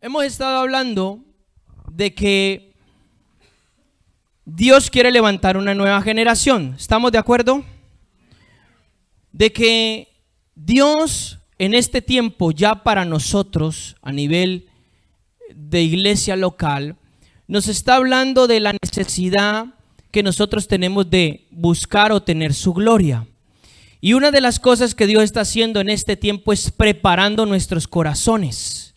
Hemos estado hablando de que Dios quiere levantar una nueva generación. ¿Estamos de acuerdo? De que Dios en este tiempo ya para nosotros a nivel de iglesia local nos está hablando de la necesidad que nosotros tenemos de buscar o tener su gloria. Y una de las cosas que Dios está haciendo en este tiempo es preparando nuestros corazones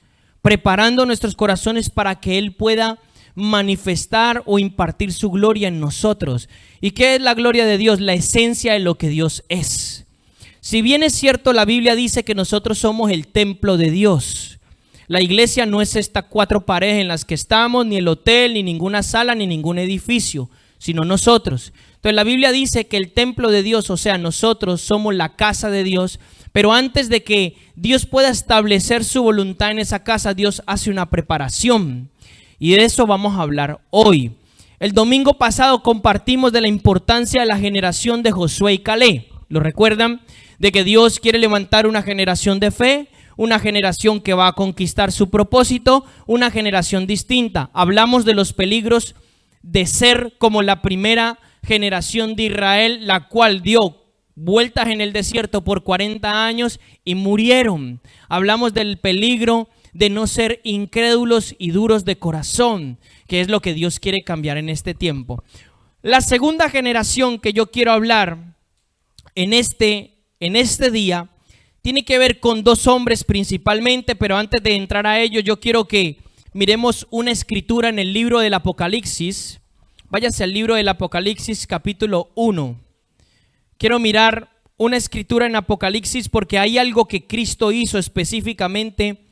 para que Él pueda manifestar o impartir su gloria en nosotros. ¿Y qué es la gloria de Dios? La esencia de lo que Dios es. Si bien es cierto, la Biblia dice que nosotros somos el templo de Dios. La iglesia no es estas cuatro paredes en las que estamos, ni el hotel, ni ninguna sala, ni ningún edificio, sino nosotros. Entonces la Biblia dice que el templo de Dios, o sea, nosotros somos la casa de Dios. Pero antes de que Dios pueda establecer su voluntad en esa casa, Dios hace una preparación. Y de eso vamos a hablar hoy. El domingo pasado compartimos de la importancia de la generación de Josué y Caleb. ¿Lo recuerdan? De que Dios quiere levantar una generación de fe, una generación que va a conquistar su propósito, una generación distinta. Hablamos de los peligros de ser como la primera generación de Israel, la cual dio vueltas en el desierto por 40 años y murieron. Hablamos del peligro de no ser incrédulos y duros de corazón, que es lo que Dios quiere cambiar en este tiempo. La segunda generación que yo quiero hablar en este día tiene que ver con dos hombres principalmente, pero antes de entrar a ello yo quiero que miremos una escritura en el libro del Apocalipsis. Váyase al libro del Apocalipsis capítulo 1. Quiero mirar una escritura en Apocalipsis porque hay algo que Cristo hizo específicamente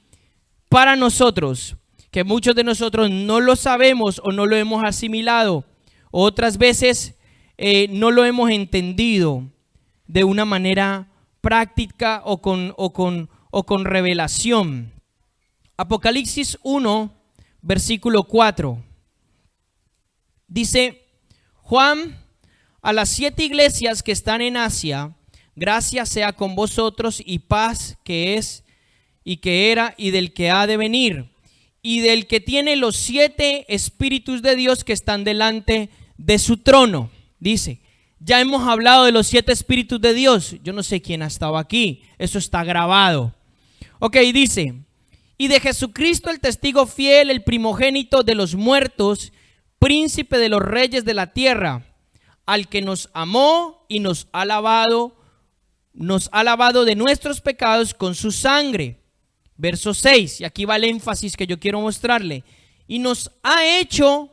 para nosotros, que muchos de nosotros no lo sabemos o no lo hemos asimilado, o otras veces no lo hemos entendido de una manera práctica o con revelación. Apocalipsis 1, versículo 4. Dice: Juan, a las 7 iglesias que están en Asia, gracia sea con vosotros y paz, que es y que era y del que ha de venir, y del que tiene los 7 espíritus de Dios que están delante de su trono. Dice, ya hemos hablado de los 7 espíritus de Dios. Yo no sé quién ha estado aquí, eso está grabado. Ok, dice, y de Jesucristo el testigo fiel, el primogénito de los muertos, príncipe de los reyes de la tierra, al que nos amó y nos ha lavado de nuestros pecados con su sangre. Verso 6, y aquí va el énfasis que yo quiero mostrarle. Y nos ha hecho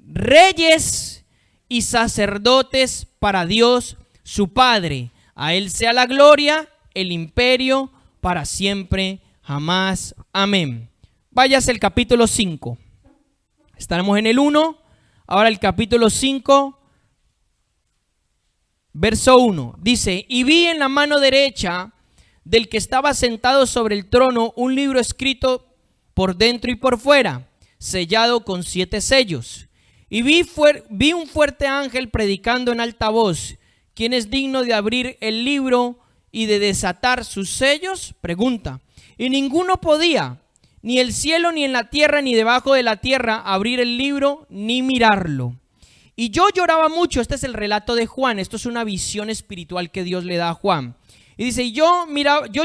reyes y sacerdotes para Dios su Padre. A Él sea la gloria, el imperio, para siempre, jamás. Amén. Váyase al capítulo 5. Estaremos en el 1, ahora el capítulo 5. Verso 1, dice, y vi en la mano derecha del que estaba sentado sobre el trono un libro escrito por dentro y por fuera, sellado con 7 sellos. Y vi un fuerte ángel predicando en alta voz, ¿quién es digno de abrir el libro y de desatar sus sellos? Pregunta. Y ninguno podía, ni el cielo, ni en la tierra, ni debajo de la tierra, abrir el libro, ni mirarlo. Y yo lloraba mucho. Este es el relato de Juan. Esto es una visión espiritual que Dios le da a Juan. Y dice, yo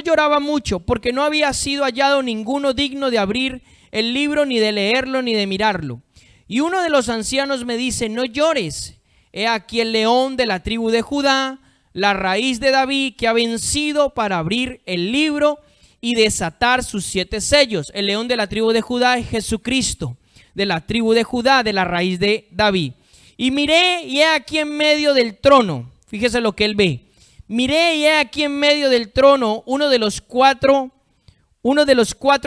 lloraba mucho porque no había sido hallado ninguno digno de abrir el libro, ni de leerlo, ni de mirarlo. Y uno de los ancianos me dice, no llores. He aquí el león de la tribu de Judá, la raíz de David, que ha vencido para abrir el libro y desatar sus 7 sellos. El león de la tribu de Judá es Jesucristo, de la tribu de Judá, de la raíz de David. Y miré y he aquí en medio del trono, fíjese lo que él ve. Miré y he aquí en medio del trono uno de los cuatro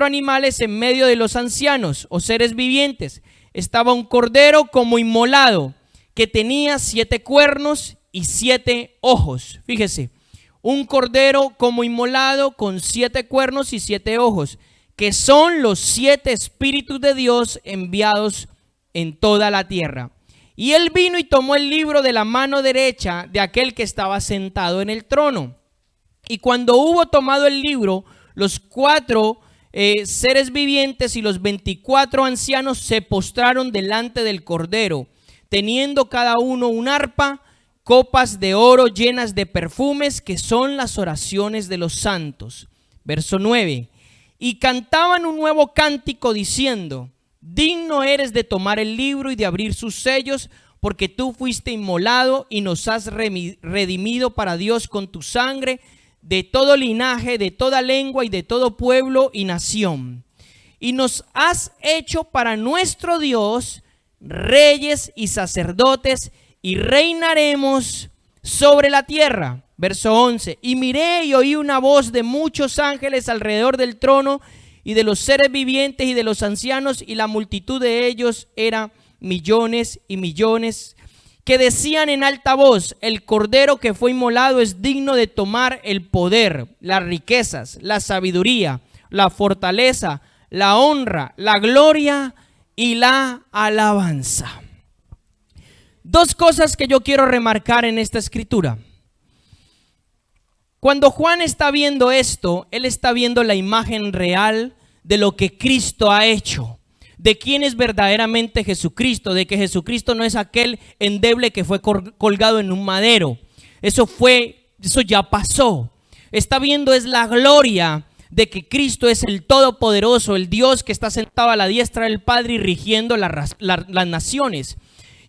animales en medio de los ancianos o seres vivientes. Estaba un cordero como inmolado que tenía 7 cuernos y 7 ojos. Fíjese, un cordero como inmolado con 7 cuernos y 7 ojos, que son los 7 espíritus de Dios enviados en toda la tierra. Y él vino y tomó el libro de la mano derecha de aquel que estaba sentado en el trono. Y cuando hubo tomado el libro, los 4 seres vivientes y los 24 ancianos se postraron delante del Cordero, teniendo cada uno un arpa, copas de oro llenas de perfumes, que son las oraciones de los santos. Verso 9. Y cantaban un nuevo cántico diciendo: digno eres de tomar el libro y de abrir sus sellos, porque tú fuiste inmolado y nos has redimido para Dios con tu sangre, de todo linaje, de toda lengua y de todo pueblo y nación. Y nos has hecho para nuestro Dios reyes y sacerdotes, y reinaremos sobre la tierra. Verso 11. Y miré y oí una voz de muchos ángeles alrededor del trono y de los seres vivientes y de los ancianos, y la multitud de ellos era millones y millones, que decían en alta voz: el Cordero que fue inmolado es digno de tomar el poder, las riquezas, la sabiduría, la fortaleza, la honra, la gloria y la alabanza. Dos cosas que yo quiero remarcar en esta escritura. Cuando Juan está viendo esto, él está viendo la imagen real de lo que Cristo ha hecho, de quién es verdaderamente Jesucristo, de que Jesucristo no es aquel endeble que fue colgado en un madero. Eso ya pasó. Está viendo es la gloria de que Cristo es el Todopoderoso, el Dios que está sentado a la diestra del Padre y rigiendo las naciones.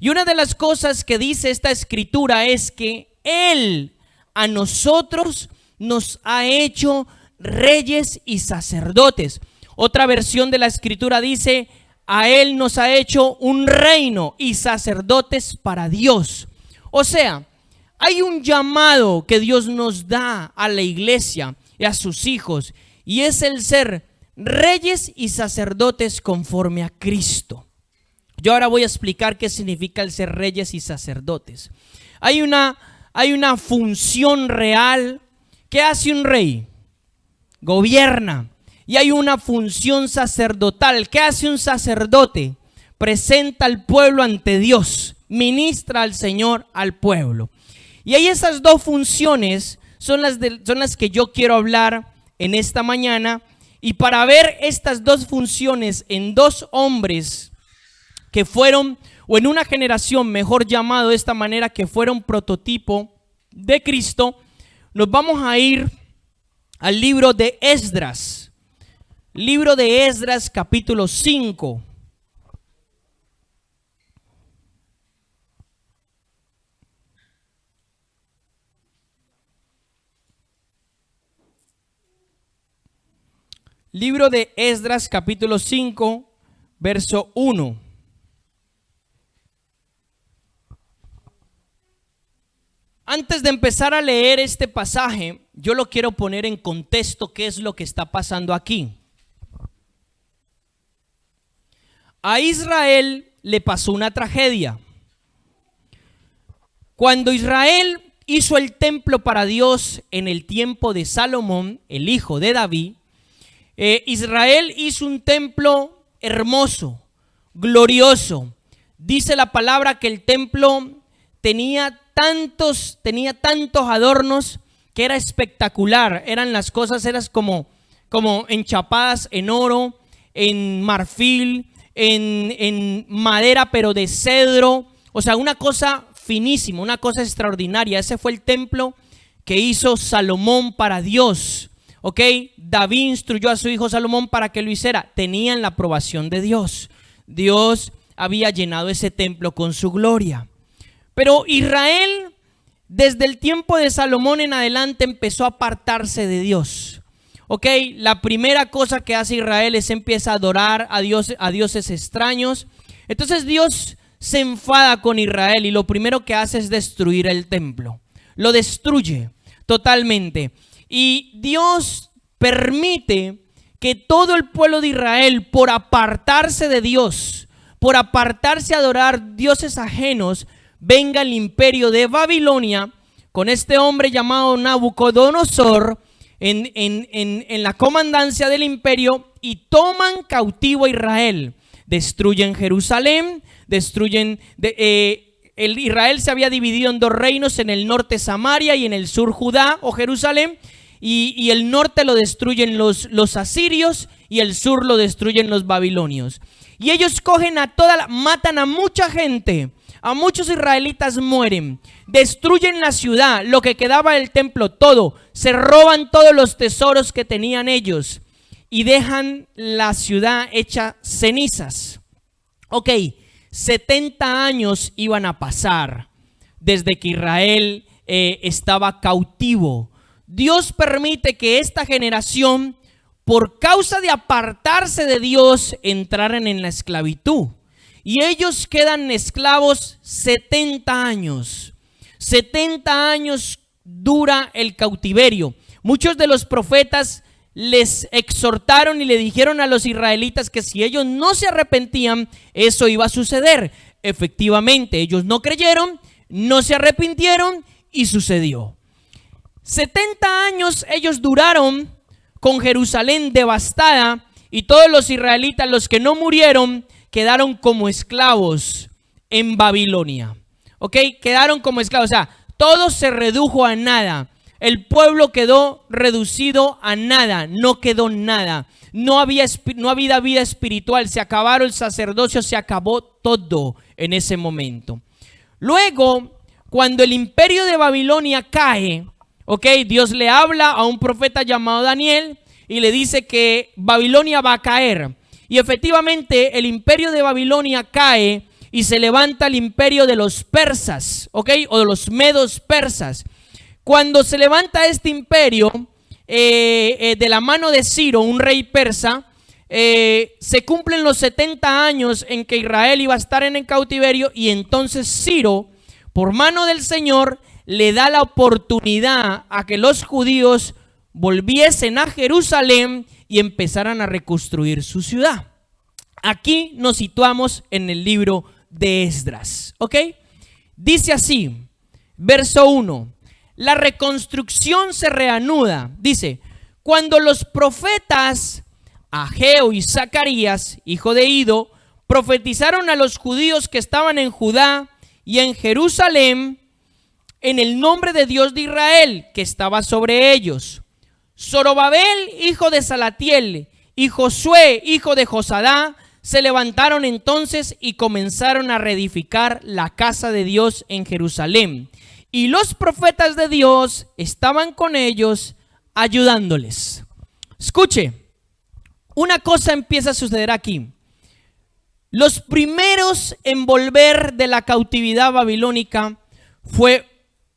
Y una de las cosas que dice esta escritura es que Él a nosotros nos ha hecho reyes y sacerdotes. Otra versión de la escritura dice: a Él nos ha hecho un reino y sacerdotes para Dios. O sea, hay un llamado que Dios nos da a la iglesia y a sus hijos, y es el ser reyes y sacerdotes conforme a Cristo. Yo ahora voy a explicar qué significa el ser reyes y sacerdotes. Hay una función real. ¿Qué hace un rey? Gobierna. Y hay una función sacerdotal. ¿Qué hace un sacerdote? Presenta al pueblo ante Dios, ministra al Señor al pueblo. Y hay esas dos funciones, son las que yo quiero hablar en esta mañana. Y para ver estas dos funciones en dos hombres que fueron, o en una generación, mejor llamado de esta manera, que fueron prototipo de Cristo, nos vamos a ir al libro de Esdras. Libro de Esdras, capítulo 5. Libro de Esdras, capítulo 5, verso 1. Antes de empezar a leer este pasaje, yo lo quiero poner en contexto, qué es lo que está pasando aquí. A Israel le pasó una tragedia. Cuando Israel hizo el templo para Dios en el tiempo de Salomón, el hijo de David, Israel hizo un templo hermoso, glorioso. Dice la palabra que el templo tenía tantos adornos que era espectacular. Eran las cosas, eran como enchapadas en oro, en marfil, en madera, pero de cedro. O sea, una cosa finísima, una cosa extraordinaria. Ese fue el templo que hizo Salomón para Dios. ¿Ok? David instruyó a su hijo Salomón para que lo hiciera. Tenían la aprobación de Dios. Dios había llenado ese templo con su gloria. Pero Israel, desde el tiempo de Salomón en adelante, empezó a apartarse de Dios. Ok, la primera cosa que hace Israel es empieza a adorar a dioses extraños. Entonces Dios se enfada con Israel y lo primero que hace es destruir el templo. Lo destruye totalmente. Y Dios permite que todo el pueblo de Israel, por apartarse de Dios, por apartarse a adorar dioses ajenos, venga el imperio de Babilonia con este hombre llamado Nabucodonosor en la comandancia del imperio, y toman cautivo a Israel. Destruyen Jerusalén, Israel se había dividido en dos reinos, en el norte Samaria y en el sur Judá o Jerusalén, y el norte lo destruyen los asirios y el sur lo destruyen los babilonios. Y ellos cogen matan a mucha gente, a muchos israelitas mueren, destruyen la ciudad, lo que quedaba del templo, todo, se roban todos los tesoros que tenían ellos y dejan la ciudad hecha cenizas. Ok, 70 años iban a pasar desde que Israel estaba cautivo. Dios permite que esta generación, por causa de apartarse de Dios, entraran en la esclavitud. Y ellos quedan esclavos 70 años. 70 años dura el cautiverio. Muchos de los profetas les exhortaron y le dijeron a los israelitas que si ellos no se arrepentían, eso iba a suceder. Efectivamente, ellos no creyeron, no se arrepintieron y sucedió. 70 años ellos duraron con Jerusalén devastada y todos los israelitas, los que no murieron, quedaron como esclavos en Babilonia. ¿Ok? Quedaron como esclavos. O sea, todo se redujo a nada. El pueblo quedó reducido a nada. No quedó nada. No había vida espiritual. Se acabaron el sacerdocio. Se acabó todo en ese momento. Luego, cuando el imperio de Babilonia cae, ¿ok? Dios le habla a un profeta llamado Daniel y le dice que Babilonia va a caer. Y efectivamente el imperio de Babilonia cae y se levanta el imperio de los persas, ¿ok? O de los medos persas. Cuando se levanta este imperio de la mano de Ciro, un rey persa, se cumplen los 70 años en que Israel iba a estar en el cautiverio y entonces Ciro, por mano del Señor, le da la oportunidad a que los judíos volviesen a Jerusalén y empezaran a reconstruir su ciudad. Aquí nos situamos en el libro de Esdras, ¿ok? Dice así, verso 1, la reconstrucción se reanuda. Dice, cuando los profetas Ageo y Zacarías, hijo de Ido, profetizaron a los judíos que estaban en Judá y en Jerusalén, en el nombre de Dios de Israel, que estaba sobre ellos. Zorobabel, hijo de Salatiel, y Josué, hijo de Josadá, se levantaron entonces y comenzaron a reedificar la casa de Dios en Jerusalén. Y los profetas de Dios estaban con ellos ayudándoles. Escuche, una cosa empieza a suceder aquí. Los primeros en volver de la cautividad babilónica fue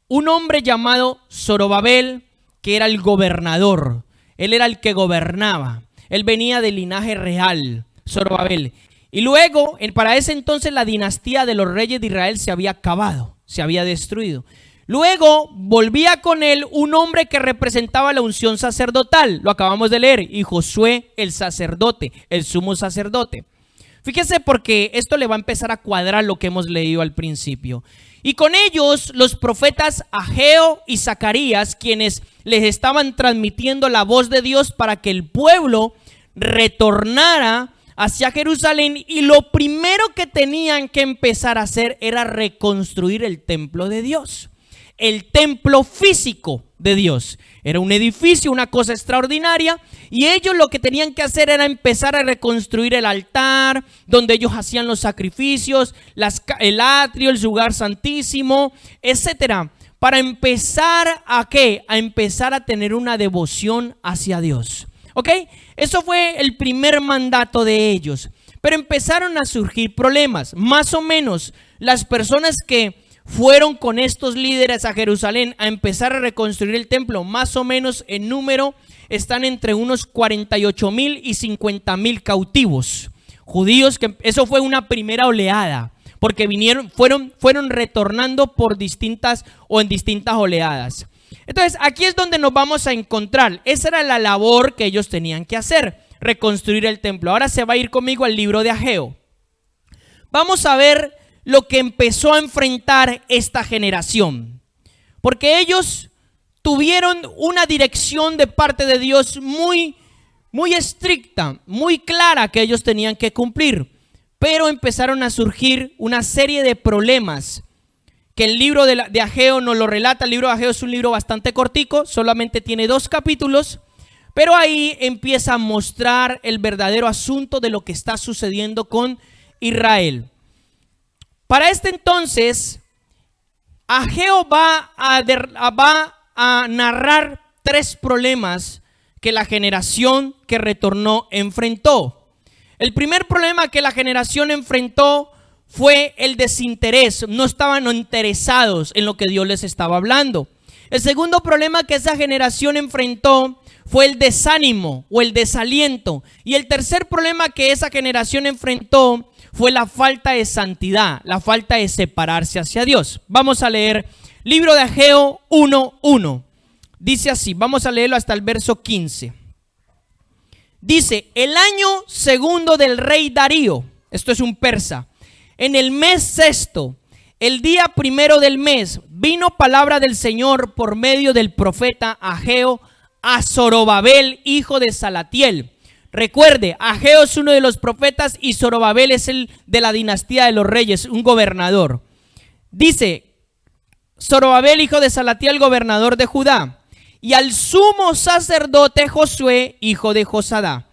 un hombre llamado Zorobabel, que era el gobernador. Él era el que gobernaba. Él venía del linaje real, Zorobabel. Y luego, para ese entonces, la dinastía de los reyes de Israel se había acabado, se había destruido. Luego volvía con él un hombre que representaba la unción sacerdotal. Lo acabamos de leer. Y Josué, el sacerdote, el sumo sacerdote. Fíjese, porque esto le va a empezar a cuadrar lo que hemos leído al principio. Y con ellos los profetas Ageo y Zacarías, quienes les estaban transmitiendo la voz de Dios para que el pueblo retornara hacia Jerusalén. Y lo primero que tenían que empezar a hacer era reconstruir el templo de Dios. El templo físico de Dios. Era un edificio, una cosa extraordinaria, y ellos lo que tenían que hacer era empezar a reconstruir el altar donde ellos hacían los sacrificios, el atrio, el lugar santísimo, etcétera, para empezar a ¿qué? A empezar a tener una devoción hacia Dios. ¿Ok? Eso fue el primer mandato de ellos. Pero empezaron a surgir problemas. Más o menos las personas que fueron con estos líderes a Jerusalén a empezar a reconstruir el templo, más o menos en número están entre unos 48,000 y 50,000 cautivos judíos, que eso fue una primera oleada, porque fueron retornando por distintas oleadas. Entonces aquí es donde nos vamos a encontrar. Esa era la labor que ellos tenían que hacer, reconstruir el templo. Ahora se va a ir conmigo al libro de Ageo. Vamos a ver lo que empezó a enfrentar esta generación, porque ellos tuvieron una dirección de parte de Dios muy estricta, muy clara, que ellos tenían que cumplir, pero empezaron a surgir una serie de problemas que el libro de Ageo nos lo relata. El libro de Ageo es un libro bastante cortico, solamente tiene 2 capítulos, Pero ahí empieza a mostrar el verdadero asunto de lo que está sucediendo con Israel. Para este entonces, Ageo va a narrar 3 problemas que la generación que retornó enfrentó. El primer problema que la generación enfrentó fue el desinterés. No estaban interesados en lo que Dios les estaba hablando. El segundo problema que esa generación enfrentó fue el desánimo o el desaliento. Y el tercer problema que esa generación enfrentó fue la falta de santidad, la falta de separarse hacia Dios. Vamos a leer libro de Ageo 1:1. Dice así, vamos a leerlo hasta el verso 15. Dice, el año segundo del rey Darío, esto es un persa, en el mes sexto, el día primero del mes, vino palabra del Señor por medio del profeta Ageo a Zorobabel, hijo de Salatiel. Recuerde, Ageo es uno de los profetas y Zorobabel es el de la dinastía de los reyes, un gobernador. Dice, Zorobabel, hijo de Salatiel, gobernador de Judá, y al sumo sacerdote Josué, hijo de Josadá.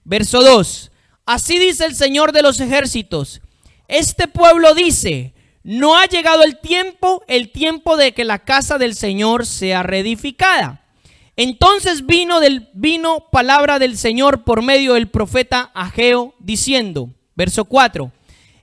Verso 2. Así dice el Señor de los ejércitos: este pueblo dice, no ha llegado el tiempo de que la casa del Señor sea reedificada. Entonces vino palabra del Señor por medio del profeta Ageo diciendo, verso 4,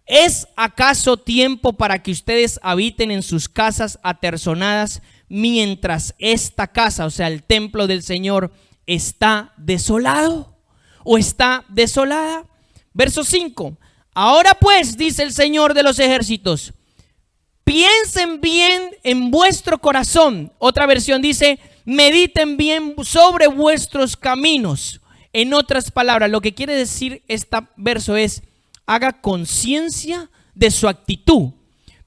¿es acaso tiempo para que ustedes habiten en sus casas aterzonadas mientras esta casa, o sea, el templo del Señor, está desolado o está desolada? Verso 5, ahora pues, dice el Señor de los ejércitos, piensen bien en vuestro corazón. Otra versión dice, mediten bien sobre vuestros caminos. En otras palabras, lo que quiere decir este verso es, haga conciencia de su actitud.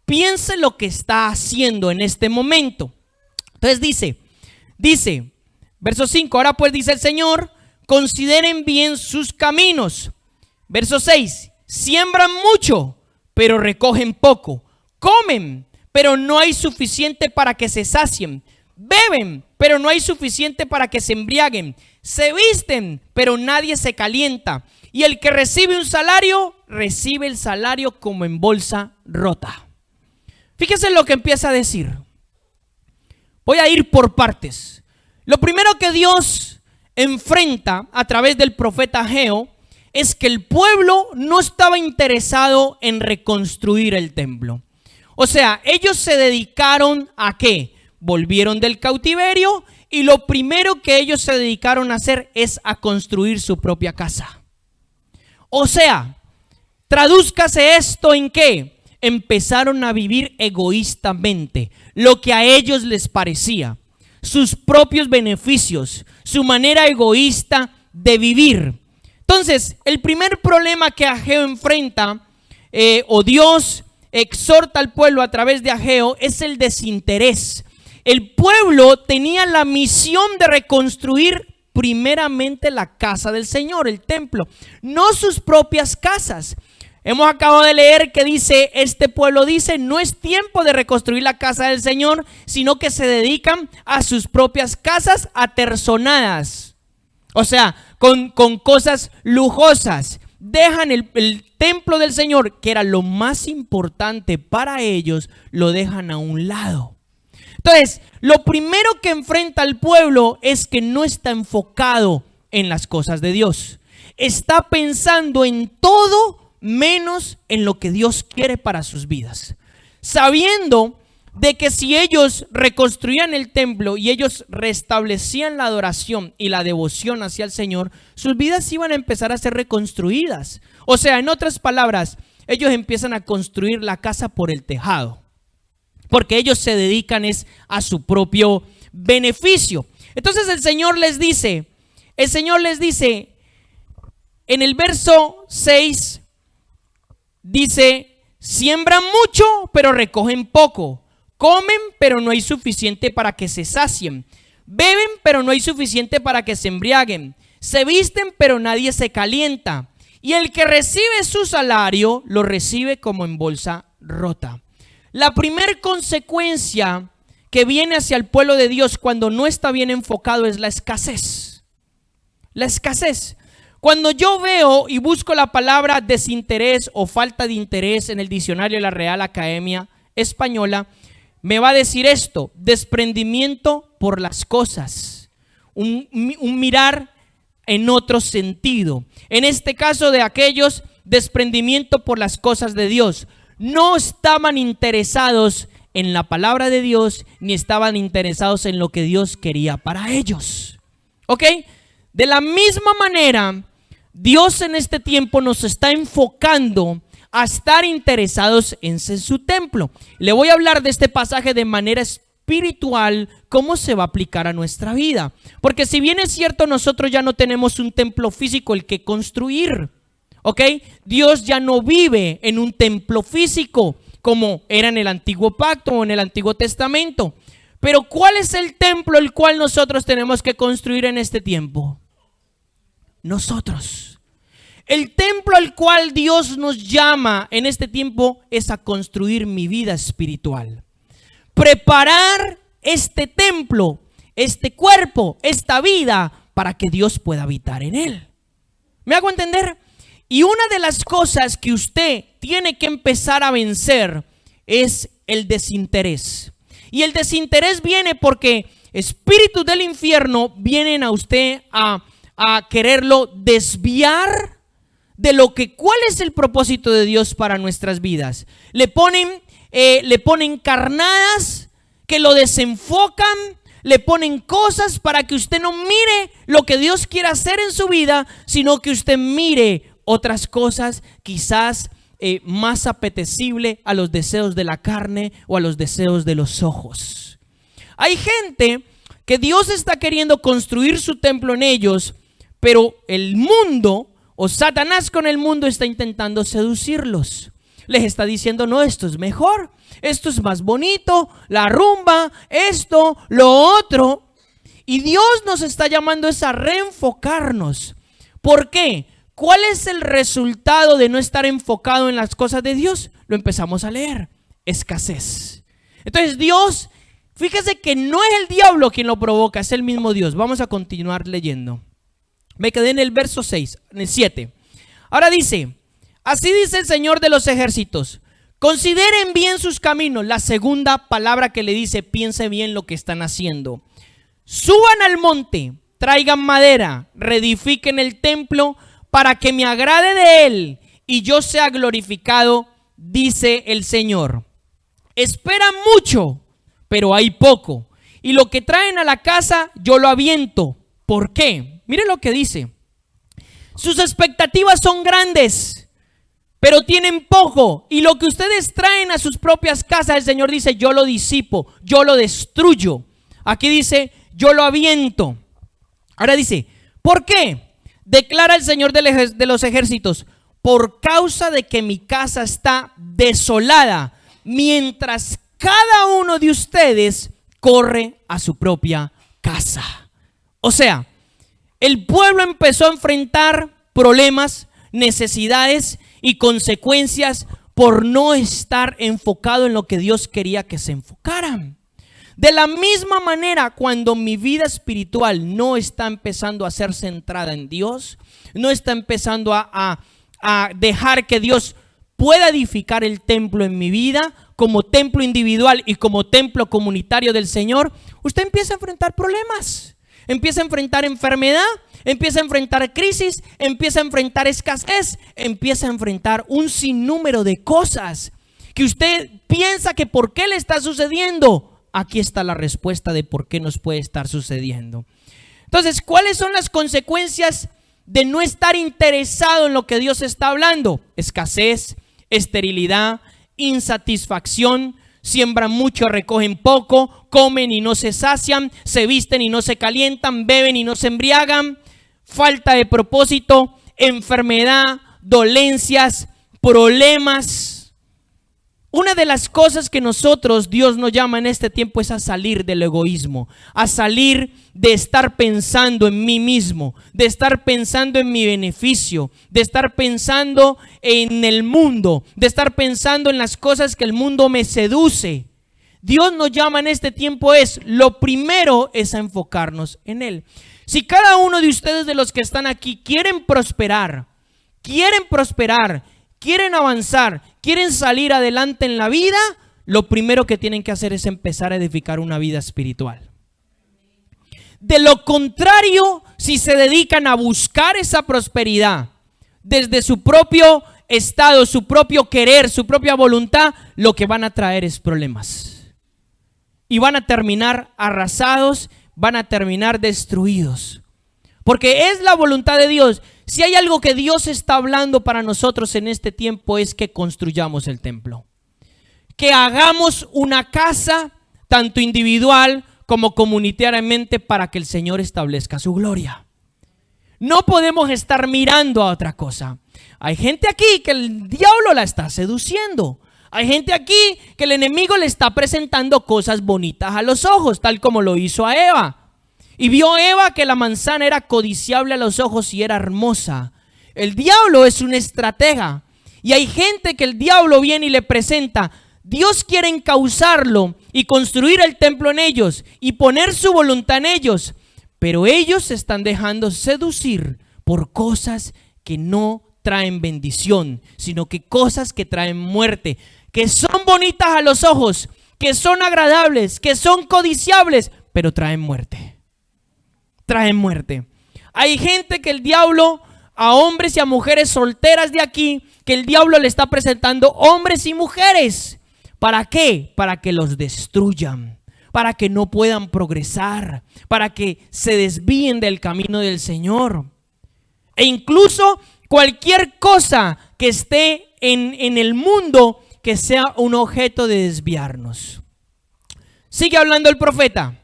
Piense lo que está haciendo en este momento. Entonces dice, verso 5, ahora pues dice el Señor, consideren bien sus caminos. Verso 6, siembran mucho, pero recogen poco. Comen, pero no hay suficiente para que se sacien. Beben, pero no hay suficiente para que se embriaguen. Se visten, pero nadie se calienta. Y el que recibe un salario, recibe el salario como en bolsa rota. Fíjense lo que empieza a decir. Voy a ir por partes. Lo primero que Dios enfrenta a través del profeta Ageo es que el pueblo no estaba interesado en reconstruir el templo. O sea, ellos se dedicaron a ¿qué? Volvieron del cautiverio y lo primero que ellos se dedicaron a hacer es a construir su propia casa. O sea, tradúzcase esto en ¿qué? Empezaron a vivir egoístamente lo que a ellos les parecía, sus propios beneficios, su manera egoísta de vivir. Entonces, el primer problema que Ageo enfrenta, o Dios exhorta al pueblo a través de Ageo, es el desinterés. El pueblo tenía la misión de reconstruir primeramente la casa del Señor, el templo, no sus propias casas. Hemos acabado de leer que dice, este pueblo dice, no es tiempo de reconstruir la casa del Señor, sino que se dedican a sus propias casas aterzonadas. O sea, con cosas lujosas. Dejan el templo del Señor, que era lo más importante para ellos, lo dejan a un lado. Entonces, lo primero que enfrenta al pueblo es que no está enfocado en las cosas de Dios. Está pensando en todo menos en lo que Dios quiere para sus vidas. Sabiendo de que si ellos reconstruían el templo y ellos restablecían la adoración y la devoción hacia el Señor, sus vidas iban a empezar a ser reconstruidas. O sea, en otras palabras, ellos empiezan a construir la casa por el tejado, porque ellos se dedican es a su propio beneficio. Entonces el Señor les dice en el verso 6, dice, siembran mucho, pero recogen poco. Comen, pero no hay suficiente para que se sacien. Beben, pero no hay suficiente para que se embriaguen. Se visten, pero nadie se calienta. Y el que recibe su salario, lo recibe como en bolsa rota. La primera consecuencia que viene hacia el pueblo de Dios cuando no está bien enfocado es la escasez. La escasez. Cuando yo veo y busco la palabra desinterés o falta de interés en el diccionario de la Real Academia Española, me va a decir esto: desprendimiento por las cosas, un mirar en otro sentido. En este caso de aquellos, desprendimiento por las cosas de Dios. No estaban interesados en la palabra de Dios, ni estaban interesados en lo que Dios quería para ellos. ¿Ok? De la misma manera, Dios en este tiempo nos está enfocando a estar interesados en su templo. Le voy a hablar de este pasaje de manera espiritual, cómo se va a aplicar a nuestra vida. Porque si bien es cierto, nosotros ya no tenemos un templo físico el que construir, ¿ok? Dios ya no vive en un templo físico como era en el Antiguo Pacto o en el Antiguo Testamento. Pero ¿cuál es el templo el cual nosotros tenemos que construir en este tiempo? Nosotros. El templo al cual Dios nos llama en este tiempo es a construir mi vida espiritual. Preparar este templo, este cuerpo, esta vida para que Dios pueda habitar en él. ¿Me hago entender? Y una de las cosas que usted tiene que empezar a vencer es el desinterés. Y el desinterés viene porque espíritus del infierno vienen a usted a quererlo desviar de lo que, ¿cuál es el propósito de Dios para nuestras vidas? Le ponen carnadas que lo desenfocan, le ponen cosas para que usted no mire lo que Dios quiere hacer en su vida, sino que usted mire otras cosas quizás más apetecible a los deseos de la carne o a los deseos de los ojos. Hay gente que Dios está queriendo construir su templo en ellos, pero el mundo o Satanás con el mundo está intentando seducirlos. Les está diciendo, no, esto es mejor, esto es más bonito, la rumba, esto, lo otro. Y Dios nos está llamando a reenfocarnos. ¿Por qué? ¿Cuál es el resultado de no estar enfocado en las cosas de Dios? Lo empezamos a leer: escasez. Entonces Dios, fíjese que no es el diablo quien lo provoca, es el mismo Dios. Vamos a continuar leyendo. Me quedé en el verso 6, en el 7. Ahora dice: así dice el Señor de los ejércitos, consideren bien sus caminos. La segunda palabra que le dice, piense bien lo que están haciendo. Suban al monte, traigan madera, reedifiquen el templo para que me agrade de él y yo sea glorificado, dice el Señor. Esperan mucho, pero hay poco, y lo que traen a la casa yo lo aviento. ¿Por qué? Mire lo que dice: sus expectativas son grandes, pero tienen poco, y lo que ustedes traen a sus propias casas, el Señor dice, yo lo disipo, yo lo destruyo. Aquí dice, yo lo aviento. Ahora dice, ¿por qué? Declara el Señor de los ejércitos, por causa de que mi casa está desolada, mientras cada uno de ustedes corre a su propia casa. O sea, el pueblo empezó a enfrentar problemas, necesidades y consecuencias por no estar enfocado en lo que Dios quería que se enfocaran. De la misma manera, cuando mi vida espiritual no está empezando a ser centrada en Dios, no está empezando a dejar que Dios pueda edificar el templo en mi vida, como templo individual y como templo comunitario del Señor, usted empieza a enfrentar problemas, empieza a enfrentar enfermedad, empieza a enfrentar crisis, empieza a enfrentar escasez, empieza a enfrentar un sinnúmero de cosas que usted piensa que por qué le está sucediendo. Aquí está la respuesta de por qué nos puede estar sucediendo. Entonces, ¿cuáles son las consecuencias de no estar interesado en lo que Dios está hablando? Escasez, esterilidad, insatisfacción, siembran mucho, recogen poco, comen y no se sacian, se visten y no se calientan, beben y no se embriagan, falta de propósito, enfermedad, dolencias, problemas. Una de las cosas que Dios nos llama en este tiempo es a salir del egoísmo, a salir de estar pensando en mí mismo, de estar pensando en mi beneficio, de estar pensando en el mundo, de estar pensando en las cosas que el mundo me seduce. Dios nos llama en este tiempo lo primero es a enfocarnos en Él. Si cada uno de ustedes, de los que están aquí, quieren prosperar, quieren avanzar, quieren salir adelante en la vida, lo primero que tienen que hacer es empezar a edificar una vida espiritual. De lo contrario, si se dedican a buscar esa prosperidad desde su propio estado, su propio querer, su propia voluntad, lo que van a traer es problemas. Y van a terminar arrasados, van a terminar destruidos. Porque es la voluntad de Dios. Si hay algo que Dios está hablando para nosotros en este tiempo, es que construyamos el templo. Que hagamos una casa, tanto individual como comunitariamente, para que el Señor establezca su gloria. No podemos estar mirando a otra cosa. Hay gente aquí que el diablo la está seduciendo. Hay gente aquí que el enemigo le está presentando cosas bonitas a los ojos, tal como lo hizo a Eva. Y vio Eva que la manzana era codiciable a los ojos y era hermosa. El diablo es un estratega. Y hay gente que el diablo viene y le presenta. Dios quiere encauzarlo y construir el templo en ellos y poner su voluntad en ellos. Pero ellos se están dejando seducir por cosas que no traen bendición, sino que cosas que traen muerte, que son bonitas a los ojos, que son agradables, que son codiciables, pero traen muerte. Traen muerte. Hay gente que el diablo, a hombres y a mujeres solteras de aquí, que el diablo le está presentando hombres y mujeres. ¿Para qué? Para que los destruyan, para que no puedan progresar, para que se desvíen del camino del Señor. E incluso cualquier cosa que esté en el mundo que sea un objeto de desviarnos. Sigue hablando el profeta.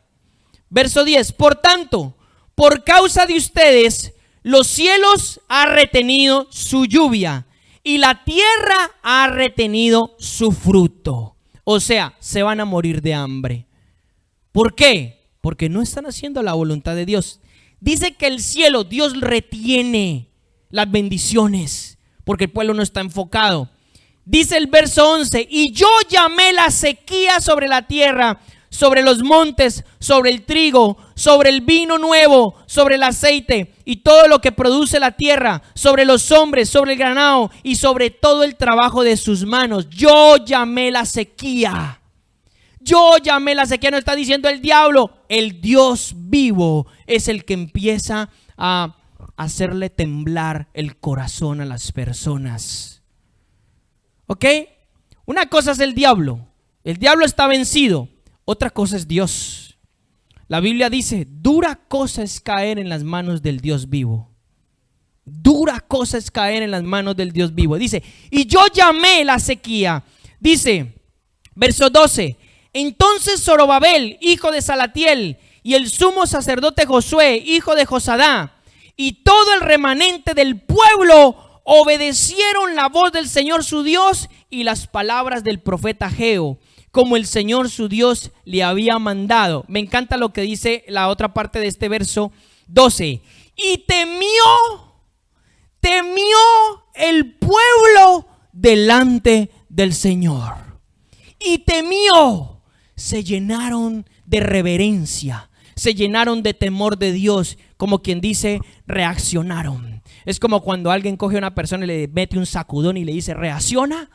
Verso 10. Por tanto, por causa de ustedes, los cielos han retenido su lluvia y la tierra ha retenido su fruto. O sea, se van a morir de hambre. ¿Por qué? Porque no están haciendo la voluntad de Dios. Dice que el cielo, Dios retiene las bendiciones porque el pueblo no está enfocado. Dice el verso 11, y yo llamé la sequía sobre la tierra, sobre los montes, sobre el trigo, sobre el vino nuevo, sobre el aceite y todo lo que produce la tierra, sobre los hombres, sobre el ganado y sobre todo el trabajo de sus manos. Yo llamé la sequía. Yo llamé la sequía, no está diciendo el diablo. El Dios vivo es el que empieza a hacerle temblar el corazón a las personas. ¿Ok? Una cosa es el diablo. El diablo está vencido. Otra cosa es Dios. La Biblia dice, dura cosa es caer en las manos del Dios vivo. Dura cosa es caer en las manos del Dios vivo. Dice, y yo llamé la sequía. Dice, verso 12, entonces Zorobabel, hijo de Salatiel, y el sumo sacerdote Josué, hijo de Josadá, y todo el remanente del pueblo obedecieron la voz del Señor su Dios y las palabras del profeta Ageo, como el Señor su Dios le había mandado. Me encanta lo que dice la otra parte de este verso 12. Y temió el pueblo delante del Señor. Y temió, se llenaron de reverencia, se llenaron de temor de Dios, como quien dice, reaccionaron. Es como cuando alguien coge a una persona y le mete un sacudón y le dice, reacciona.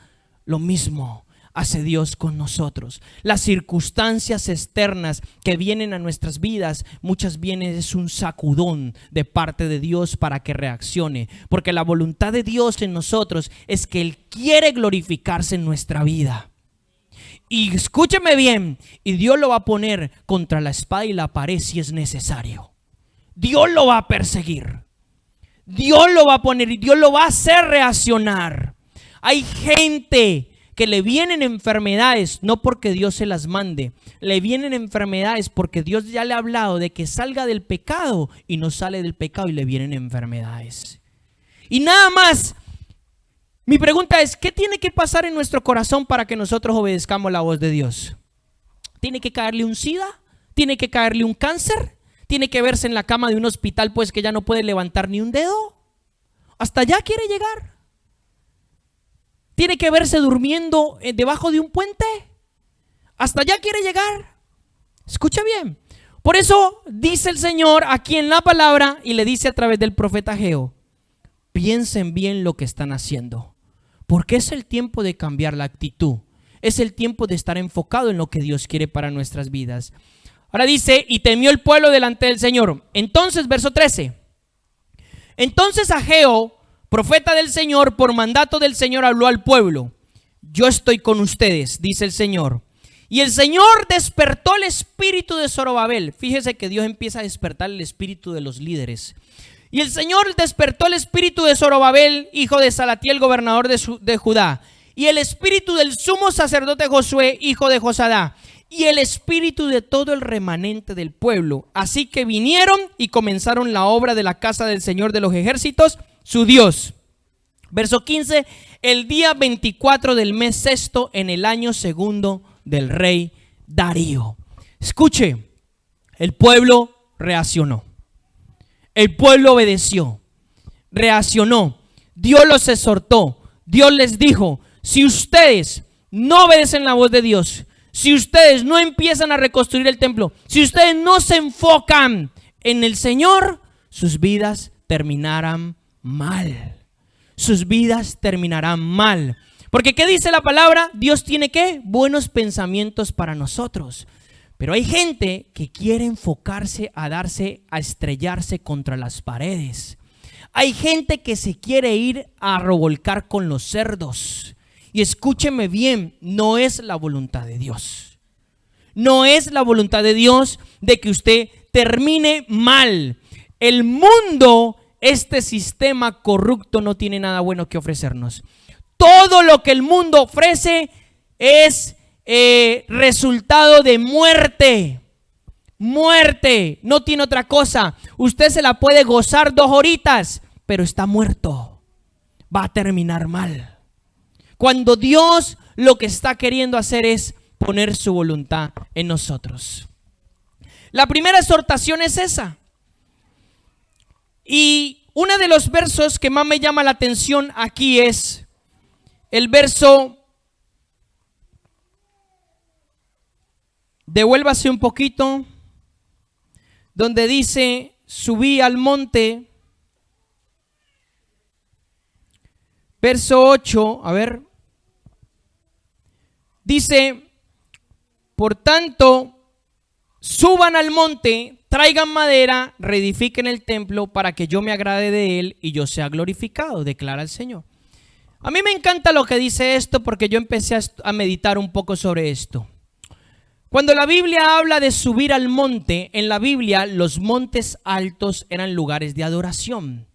Lo mismo hace Dios con nosotros. Las circunstancias externas que vienen a nuestras vidas, muchas veces es un sacudón de parte de Dios para que reaccione. Porque la voluntad de Dios en nosotros es que Él quiere glorificarse en nuestra vida. Y escúcheme bien, y Dios lo va a poner contra la espada y la pared si es necesario. Dios lo va a perseguir. Dios lo va a poner y Dios lo va a hacer reaccionar. Hay gente que le vienen enfermedades, no porque Dios se las mande, le vienen enfermedades porque Dios ya le ha hablado de que salga del pecado y no sale del pecado y le vienen enfermedades. Y nada más, mi pregunta es, ¿qué tiene que pasar en nuestro corazón para que nosotros obedezcamos la voz de Dios? ¿Tiene que caerle un SIDA? ¿Tiene que caerle un cáncer? ¿Tiene que verse en la cama de un hospital pues que ya no puede levantar ni un dedo? ¿Hasta allá quiere llegar? ¿Tiene que verse durmiendo debajo de un puente? ¿Hasta allá quiere llegar? Escucha bien, Por eso dice el Señor aquí en la palabra y le dice a través del profeta Ageo: piensen bien lo que están haciendo, porque es el tiempo de cambiar la actitud. Es el tiempo de estar enfocado en lo que Dios quiere para nuestras vidas. Ahora dice: y temió el pueblo delante del Señor. Entonces, verso 13. Entonces Ageo, profeta del Señor, por mandato del Señor, habló al pueblo: yo estoy con ustedes, dice el Señor. Y el Señor despertó el espíritu de Zorobabel. Fíjese que Dios empieza a despertar el espíritu de los líderes. Y el Señor despertó el espíritu de Zorobabel, hijo de Salatiel, gobernador de Judá, y el espíritu del sumo sacerdote Josué, hijo de Josadá, y el espíritu de todo el remanente del pueblo. Así que vinieron y comenzaron la obra de la casa del Señor de los ejércitos, su Dios. Verso 15, el día 24 del mes sexto, en el año segundo del rey Darío. Escuche, el pueblo reaccionó. El pueblo obedeció, reaccionó. Dios los exhortó. Dios les dijo: si ustedes no obedecen la voz de Dios, si ustedes no empiezan a reconstruir el templo, si ustedes no se enfocan en el Señor, sus vidas terminarán mal. Sus vidas terminarán mal. Porque ¿qué dice la palabra? Dios tiene ¿qué? Buenos pensamientos para nosotros. Pero hay gente que quiere enfocarse a estrellarse contra las paredes. Hay gente que se quiere ir a revolcar con los cerdos. Y escúcheme bien, no es la voluntad de Dios. No es la voluntad de Dios de que usted termine mal. El mundo, este sistema corrupto, no tiene nada bueno que ofrecernos. Todo lo que el mundo ofrece es resultado de muerte. Muerte, no tiene otra cosa. Usted se la puede gozar 2 horitas, pero está muerto. Va a terminar mal. Cuando Dios lo que está queriendo hacer es poner su voluntad en nosotros. La primera exhortación es esa. Y uno de los versos que más me llama la atención aquí es el verso, devuélvase un poquito, donde dice: subí al monte. Verso 8, a ver. Dice: por tanto, suban al monte, traigan madera, reedifiquen el templo para que yo me agrade de él y yo sea glorificado, declara el Señor. A mí me encanta lo que dice esto, porque yo empecé a meditar un poco sobre esto. Cuando la Biblia habla de subir al monte, en la Biblia los montes altos eran lugares de adoración.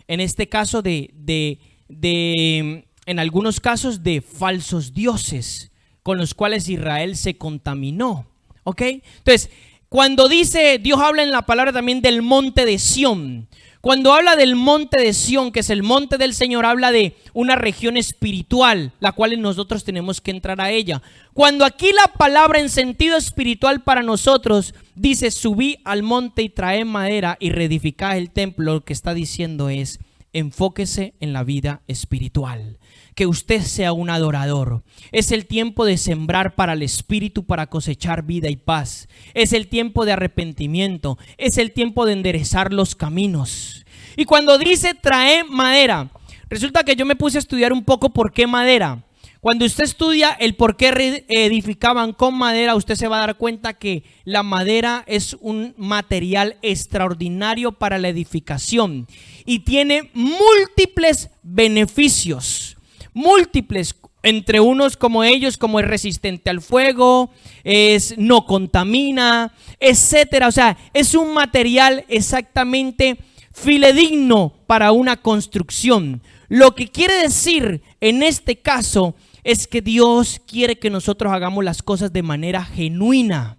En este caso en algunos casos de falsos dioses con los cuales Israel se contaminó. ¿Ok? Entonces, cuando dice, Dios habla en la palabra también del monte de Sión. Cuando habla del monte de Sión, que es el monte del Señor, habla de una región espiritual, la cual nosotros tenemos que entrar a ella. Cuando aquí la palabra en sentido espiritual para nosotros dice: subí al monte y trae madera y reedificad el templo, lo que está diciendo es: enfóquese en la vida espiritual. Que usted sea un adorador. Es el tiempo de sembrar para el espíritu, para cosechar vida y paz. Es el tiempo de arrepentimiento. Es el tiempo de enderezar los caminos. Y cuando dice trae madera, resulta que yo me puse a estudiar un poco por qué madera. Cuando usted estudia el por qué edificaban con madera, usted se va a dar cuenta que la madera es un material extraordinario para la edificación y tiene múltiples beneficios. Múltiples, entre unos como ellos, como es resistente al fuego, no contamina, etcétera. O sea, es un material exactamente fidedigno para una construcción. Lo que quiere decir en este caso es que Dios quiere que nosotros hagamos las cosas de manera genuina,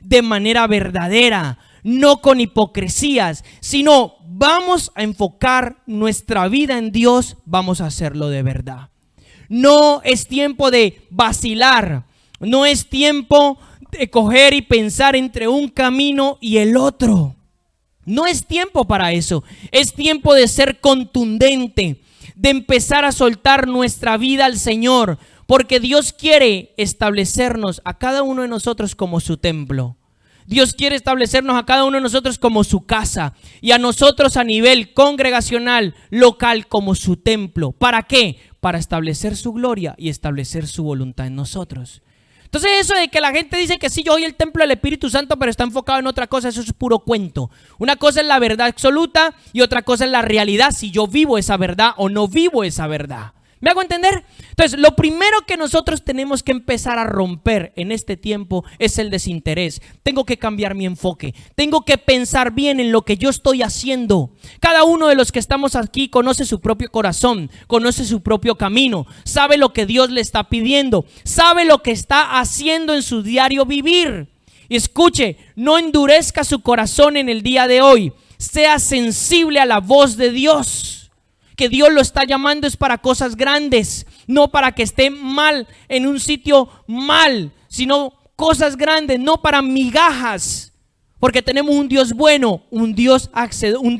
de manera verdadera, no con hipocresías, sino vamos a enfocar nuestra vida en Dios, vamos a hacerlo de verdad. No es tiempo de vacilar, no es tiempo de coger y pensar entre un camino y el otro. No es tiempo para eso, es tiempo de ser contundente, de empezar a soltar nuestra vida al Señor, porque Dios quiere establecernos a cada uno de nosotros como su templo. Dios quiere establecernos a cada uno de nosotros como su casa y a nosotros a nivel congregacional, local, como su templo. ¿Para qué? Para establecer su gloria y establecer su voluntad en nosotros. Entonces eso de que la gente dice que sí, yo soy el templo del Espíritu Santo, pero está enfocado en otra cosa, eso es puro cuento. Una cosa es la verdad absoluta y otra cosa es la realidad, si yo vivo esa verdad o no vivo esa verdad. ¿Me hago entender? Entonces, lo primero que nosotros tenemos que empezar a romper en este tiempo es el desinterés. Tengo que cambiar mi enfoque. Tengo que pensar bien en lo que yo estoy haciendo. Cada uno de los que estamos aquí conoce su propio corazón, conoce su propio camino, sabe lo que Dios le está pidiendo, sabe lo que está haciendo en su diario vivir. Y escuche, no endurezca su corazón en el día de hoy. Sea sensible a la voz de Dios. Que Dios lo está llamando es para cosas grandes, no para que esté mal en un sitio mal, sino cosas grandes, no para migajas, porque tenemos un Dios bueno, un Dios hacedor, un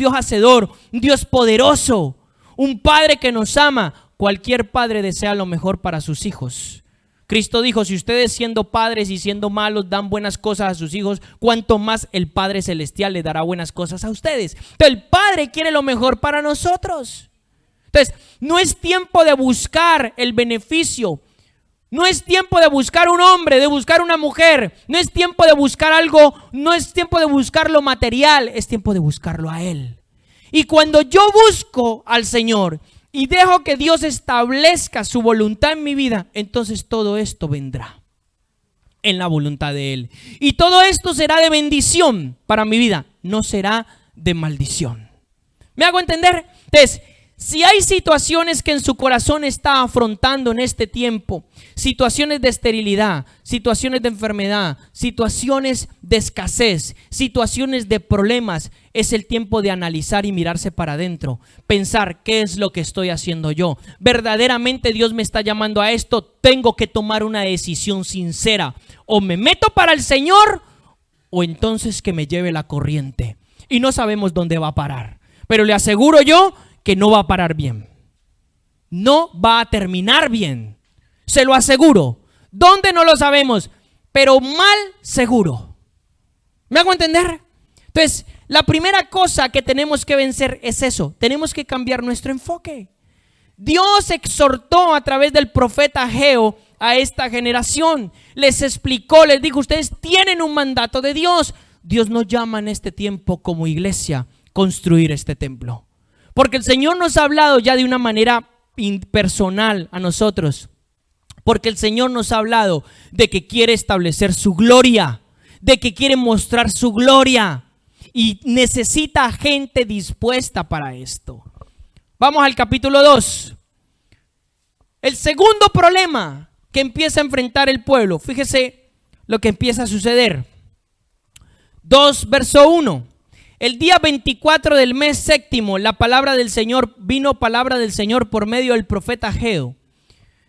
Dios poderoso, un Padre que nos ama. Cualquier padre desea lo mejor para sus hijos. Cristo dijo, si ustedes siendo padres y siendo malos dan buenas cosas a sus hijos, cuánto más el Padre Celestial le dará buenas cosas a ustedes. Entonces el Padre quiere lo mejor para nosotros. Entonces, no es tiempo de buscar el beneficio, no es tiempo de buscar un hombre, de buscar una mujer, no es tiempo de buscar algo, no es tiempo de buscar lo material, es tiempo de buscarlo a Él. Y cuando yo busco al Señor y dejo que Dios establezca su voluntad en mi vida, entonces todo esto vendrá en la voluntad de Él. Y todo esto será de bendición para mi vida, no será de maldición. ¿Me hago entender? Entonces, si hay situaciones que en su corazón está afrontando en este tiempo, situaciones de esterilidad, situaciones de enfermedad, situaciones de escasez, situaciones de problemas, es el tiempo de analizar y mirarse para adentro, pensar qué es lo que estoy haciendo yo. Verdaderamente Dios me está llamando a esto, tengo que tomar una decisión sincera. O me meto para el Señor o entonces que me lleve la corriente. Y no sabemos dónde va a parar, pero le aseguro yo que no va a parar bien, no va a terminar bien, se lo aseguro. ¿Dónde? No lo sabemos, pero mal seguro. ¿Me hago entender? Entonces, la primera cosa que tenemos que vencer es eso, tenemos que cambiar nuestro enfoque. Dios exhortó a través del profeta Ageo a esta generación, les explicó, les dijo, ustedes tienen un mandato de Dios. Dios nos llama en este tiempo como iglesia a construir este templo. Porque el Señor nos ha hablado ya de una manera personal a nosotros. Porque el Señor nos ha hablado de que quiere establecer su gloria, de que quiere mostrar su gloria y necesita gente dispuesta para esto. Vamos al capítulo 2. El segundo problema que empieza a enfrentar el pueblo. Fíjese lo que empieza a suceder. 2, verso 1. El día 24 del mes séptimo, vino palabra del Señor por medio del profeta Ageo.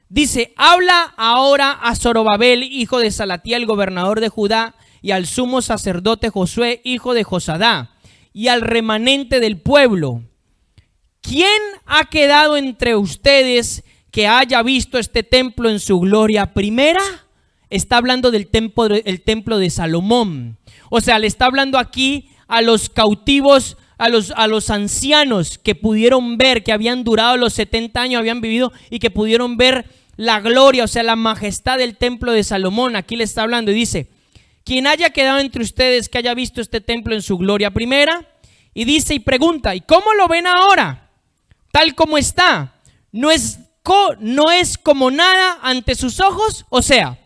Dice, habla ahora a Zorobabel, hijo de Salatiel, gobernador de Judá, y al sumo sacerdote Josué, hijo de Josadá, y al remanente del pueblo. ¿Quién ha quedado entre ustedes que haya visto este templo en su gloria primera? Está hablando del templo de Salomón. O sea, le está hablando aquí a los cautivos, a los ancianos que pudieron ver, que habían durado los 70 años, habían vivido y que pudieron ver la gloria, o sea, la majestad del templo de Salomón. Aquí le está hablando y dice, quien haya quedado entre ustedes que haya visto este templo en su gloria primera, y dice y pregunta, ¿y cómo lo ven ahora? Tal como está, no es como nada ante sus ojos. O sea,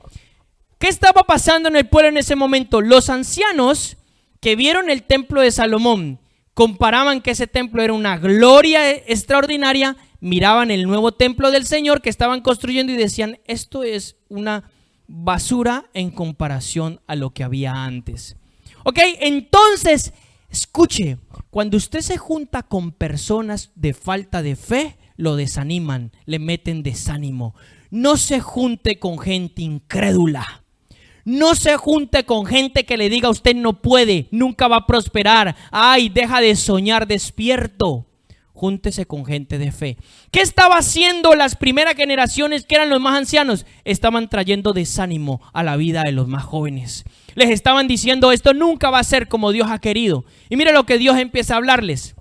¿qué estaba pasando en el pueblo en ese momento? Los ancianos que vieron el templo de Salomón comparaban que ese templo era una gloria extraordinaria, miraban el nuevo templo del Señor que estaban construyendo y decían, esto es una basura en comparación a lo que había antes. Ok, entonces, escuche, cuando usted se junta con personas de falta de fe, lo desaniman, le meten desánimo. No se junte con gente incrédula. No se junte con gente que le diga usted no puede, nunca va a prosperar. Ay, deja de soñar despierto. júntese con gente de fe. ¿Qué estaba haciendo las primeras generaciones que eran los más ancianos? Estaban trayendo desánimo a la vida de los más jóvenes. Les estaban diciendo, esto nunca va a ser como Dios ha querido. Y mira lo que Dios empieza a hablarles.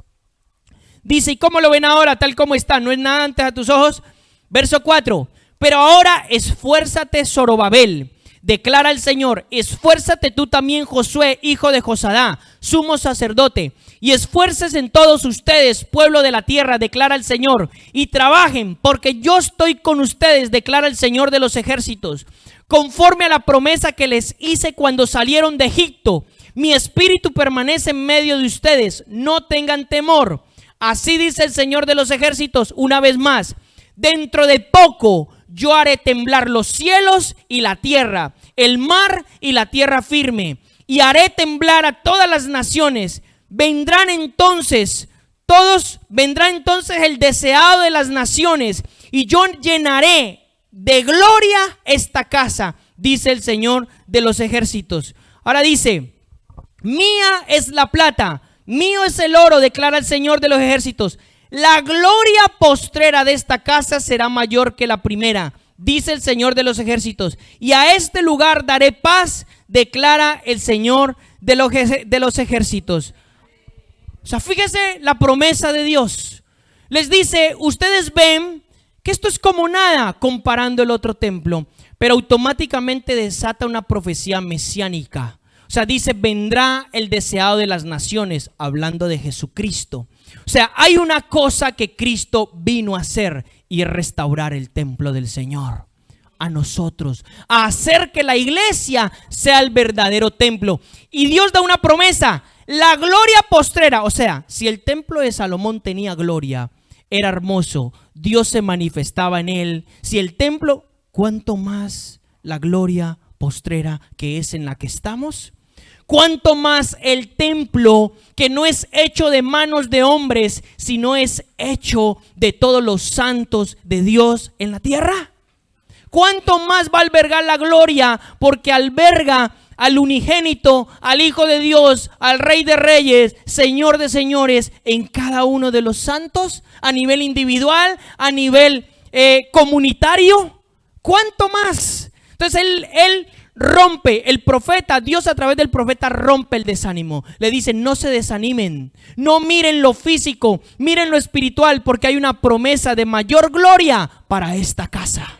Dice, ¿y cómo lo ven ahora tal como está? ¿No es nada antes a tus ojos? Verso 4. Pero ahora esfuérzate, Zorobabel, declara el Señor, esfuérzate tú también, Josué, hijo de Josadá, sumo sacerdote, y esfuércense en todos ustedes, pueblo de la tierra, declara el Señor, y trabajen, porque yo estoy con ustedes, declara el Señor de los ejércitos, conforme a la promesa que les hice cuando salieron de Egipto. Mi espíritu permanece en medio de ustedes, no tengan temor. Así dice el Señor de los ejércitos, una vez más, dentro de poco yo haré temblar los cielos y la tierra, el mar y la tierra firme, y haré temblar a todas las naciones. Vendrán entonces el deseado de las naciones, y yo llenaré de gloria esta casa, dice el Señor de los ejércitos. Ahora dice, mía es la plata, mío es el oro, declara el Señor de los ejércitos. La gloria postrera de esta casa será mayor que la primera, dice el Señor de los ejércitos. Y a este lugar daré paz, declara el Señor de los ejércitos. O sea, fíjese la promesa de Dios. Les dice, ustedes ven que esto es como nada comparando el otro templo, pero automáticamente desata una profecía mesiánica. O sea, dice, vendrá el deseado de las naciones, hablando de Jesucristo. O sea, hay una cosa que Cristo vino a hacer, y restaurar el templo del Señor a nosotros, a hacer que la iglesia sea el verdadero templo. Y Dios da una promesa, la gloria postrera. O sea, si el templo de Salomón tenía gloria, era hermoso, Dios se manifestaba en él. Si el templo, ¿cuánto más la gloria postrera que es en la que estamos? ¿Cuánto más el templo que no es hecho de manos de hombres, sino es hecho de todos los santos de Dios en la tierra? ¿Cuánto más va a albergar la gloria? Porque alberga al unigénito, al Hijo de Dios, al Rey de Reyes, Señor de Señores, en cada uno de los santos, a nivel individual, a nivel comunitario. ¿Cuánto más? Entonces él rompe, el profeta, Dios a través del profeta rompe el desánimo. Le dice, no se desanimen, no miren lo físico, miren lo espiritual, porque hay una promesa de mayor gloria para esta casa.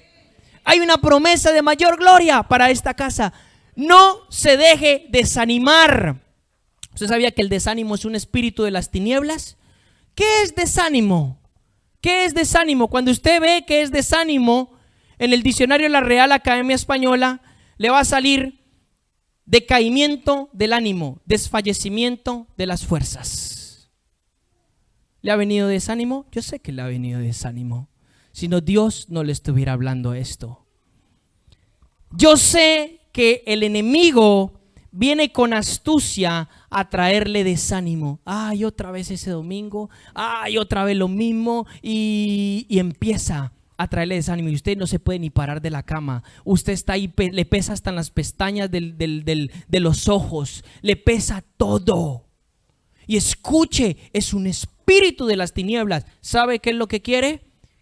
Hay una promesa de mayor gloria para esta casa. No se deje desanimar. ¿Usted sabía que el desánimo es un espíritu de las tinieblas? ¿Qué es desánimo? ¿Qué es desánimo? Cuando usted ve que es desánimo, en el diccionario de la Real Academia Española le va a salir decaimiento del ánimo, desfallecimiento de las fuerzas. ¿Le ha venido desánimo? Yo sé que le ha venido desánimo. Si no, Dios no le estuviera hablando esto. Yo sé que el enemigo viene con astucia a traerle desánimo. Ay, otra vez ese domingo. Ay, otra vez lo mismo. Y empieza a traerle desánimo, y usted no se puede ni parar de la cama. Usted está ahí, le pesa hasta en las pestañas de los ojos, le pesa todo. Y escuche, es un espíritu de las tinieblas. ¿Sabe qué es lo que quiere?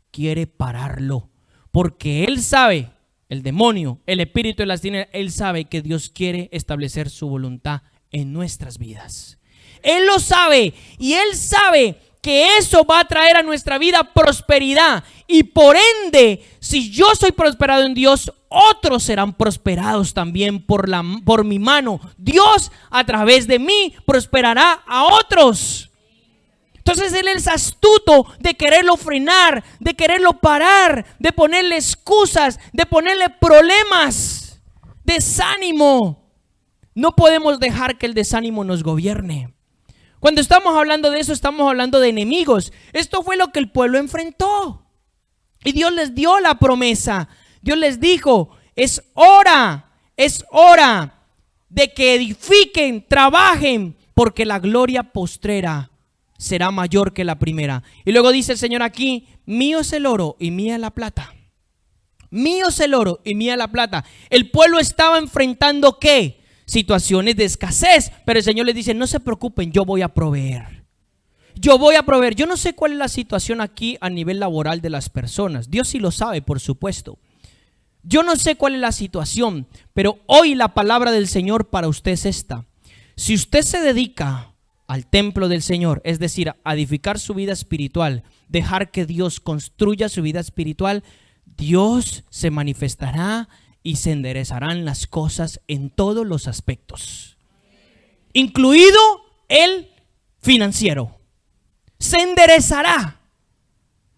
Quiere pararlo, porque él sabe, el demonio, el espíritu de las tinieblas, él sabe que Dios quiere establecer su voluntad en nuestras vidas. Él lo sabe, y él sabe que eso va a traer a nuestra vida prosperidad, y por ende, si yo soy prosperado en Dios, otros serán prosperados también por mi mano. Dios a través de mí prosperará a otros. Entonces él es astuto de quererlo frenar, de quererlo parar, de ponerle excusas, de ponerle problemas, desánimo. No podemos dejar que el desánimo nos gobierne. Cuando estamos hablando de eso, estamos hablando de enemigos. Esto fue lo que el pueblo enfrentó. Y Dios les dio la promesa. Dios les dijo, es hora de que edifiquen, trabajen, porque la gloria postrera será mayor que la primera. Y luego dice el Señor aquí, mío es el oro y mía la plata. Mío es el oro y mía la plata. El pueblo estaba enfrentando ¿qué? Situaciones de escasez, pero el Señor les dice, no se preocupen, yo voy a proveer. Yo voy a proveer. Yo no sé cuál es la situación aquí a nivel laboral de las personas. Dios sí lo sabe, por supuesto. Yo no sé cuál es la situación, pero hoy la palabra del Señor para usted es esta. Si usted se dedica al templo del Señor, es decir, a edificar su vida espiritual, dejar que Dios construya su vida espiritual, Dios se manifestará y se enderezarán las cosas en todos los aspectos, incluido el financiero. Se enderezará.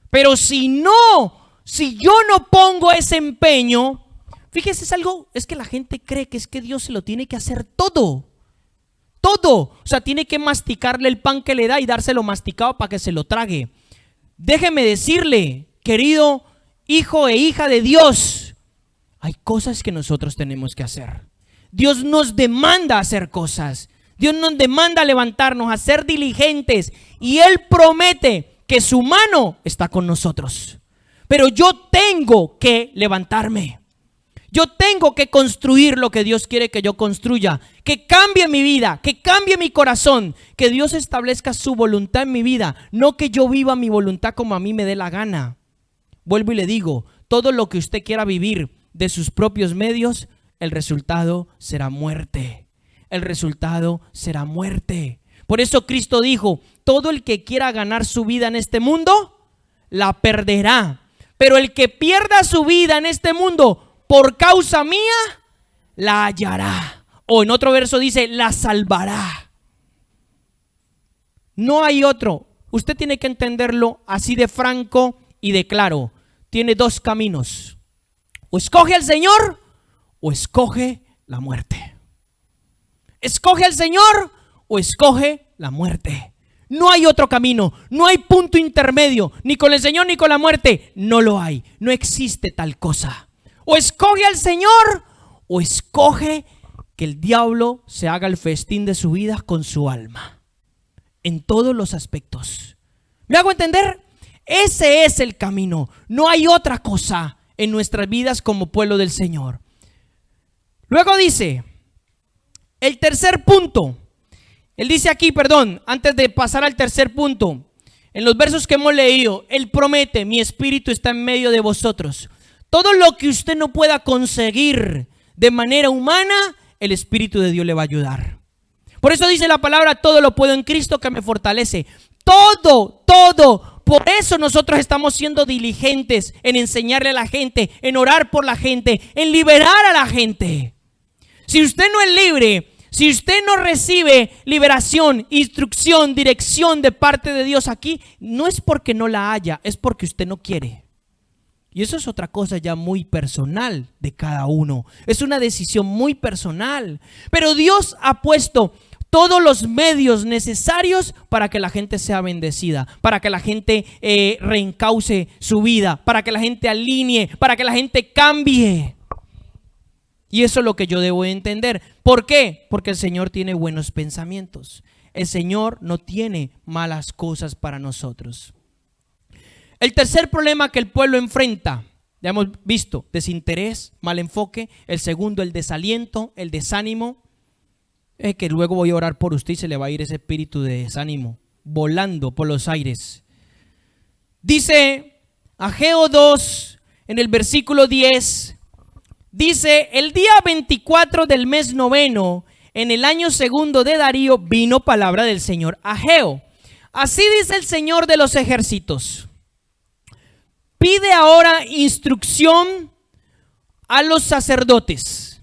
Pero si yo no pongo ese empeño, fíjese, es que la gente cree que es que Dios se lo tiene que hacer todo. O sea, tiene que masticarle el pan que le da y dárselo masticado para que se lo trague. Déjeme decirle, querido hijo e hija de Dios, hay cosas que nosotros tenemos que hacer. Dios nos demanda hacer cosas. Dios nos demanda levantarnos, a ser diligentes. Y Él promete que su mano está con nosotros. Pero yo tengo que levantarme. Yo tengo que construir lo que Dios quiere que yo construya. Que cambie mi vida, que cambie mi corazón. Que Dios establezca su voluntad en mi vida. No que yo viva mi voluntad como a mí me dé la gana. Vuelvo y le digo, todo lo que usted quiera vivir de sus propios medios, el resultado será muerte. El resultado será muerte. Por eso Cristo dijo, todo el que quiera ganar su vida en este mundo, la perderá. Pero el que pierda su vida en este mundo por causa mía, la hallará. O en otro verso dice, la salvará. No hay otro. Usted tiene que entenderlo así de franco y de claro. Tiene dos caminos. O escoge al Señor o escoge la muerte. Escoge al Señor o escoge la muerte. No hay otro camino, no hay punto intermedio, ni con el Señor ni con la muerte. No lo hay, no existe tal cosa. O escoge al Señor o escoge que el diablo se haga el festín de su vida con su alma. En todos los aspectos. ¿Me hago entender? Ese es el camino. No hay otra cosa en nuestras vidas como pueblo del Señor. Luego dice, el tercer punto. Él dice aquí, antes de pasar al tercer punto, en los versos que hemos leído, Él promete, mi espíritu está en medio de vosotros. Todo lo que usted no pueda conseguir de manera humana, el Espíritu de Dios le va a ayudar. Por eso dice la palabra, todo lo puedo en Cristo que me fortalece. Todo. Por eso nosotros estamos siendo diligentes en enseñarle a la gente, en orar por la gente, en liberar a la gente. Si usted no es libre, si usted no recibe liberación, instrucción, dirección de parte de Dios aquí, no es porque no la haya, es porque usted no quiere. Y eso es otra cosa ya muy personal de cada uno. Es una decisión muy personal. Pero Dios ha puesto todos los medios necesarios para que la gente sea bendecida, para que la gente reencauce su vida, para que la gente alinee, para que la gente cambie. Y eso es lo que yo debo entender. ¿Por qué? Porque el Señor tiene buenos pensamientos. El Señor no tiene malas cosas para nosotros. El tercer problema que el pueblo enfrenta, ya hemos visto, desinterés, mal enfoque. El segundo, el desaliento, el desánimo. Que luego voy a orar por usted y se le va a ir ese espíritu de desánimo volando por los aires. Dice Ageo 2 en el versículo 10, dice, el día 24 del mes noveno, en el año segundo de Darío, vino palabra del Señor a Ageo. Así dice el Señor de los ejércitos. Pide ahora instrucción a los sacerdotes.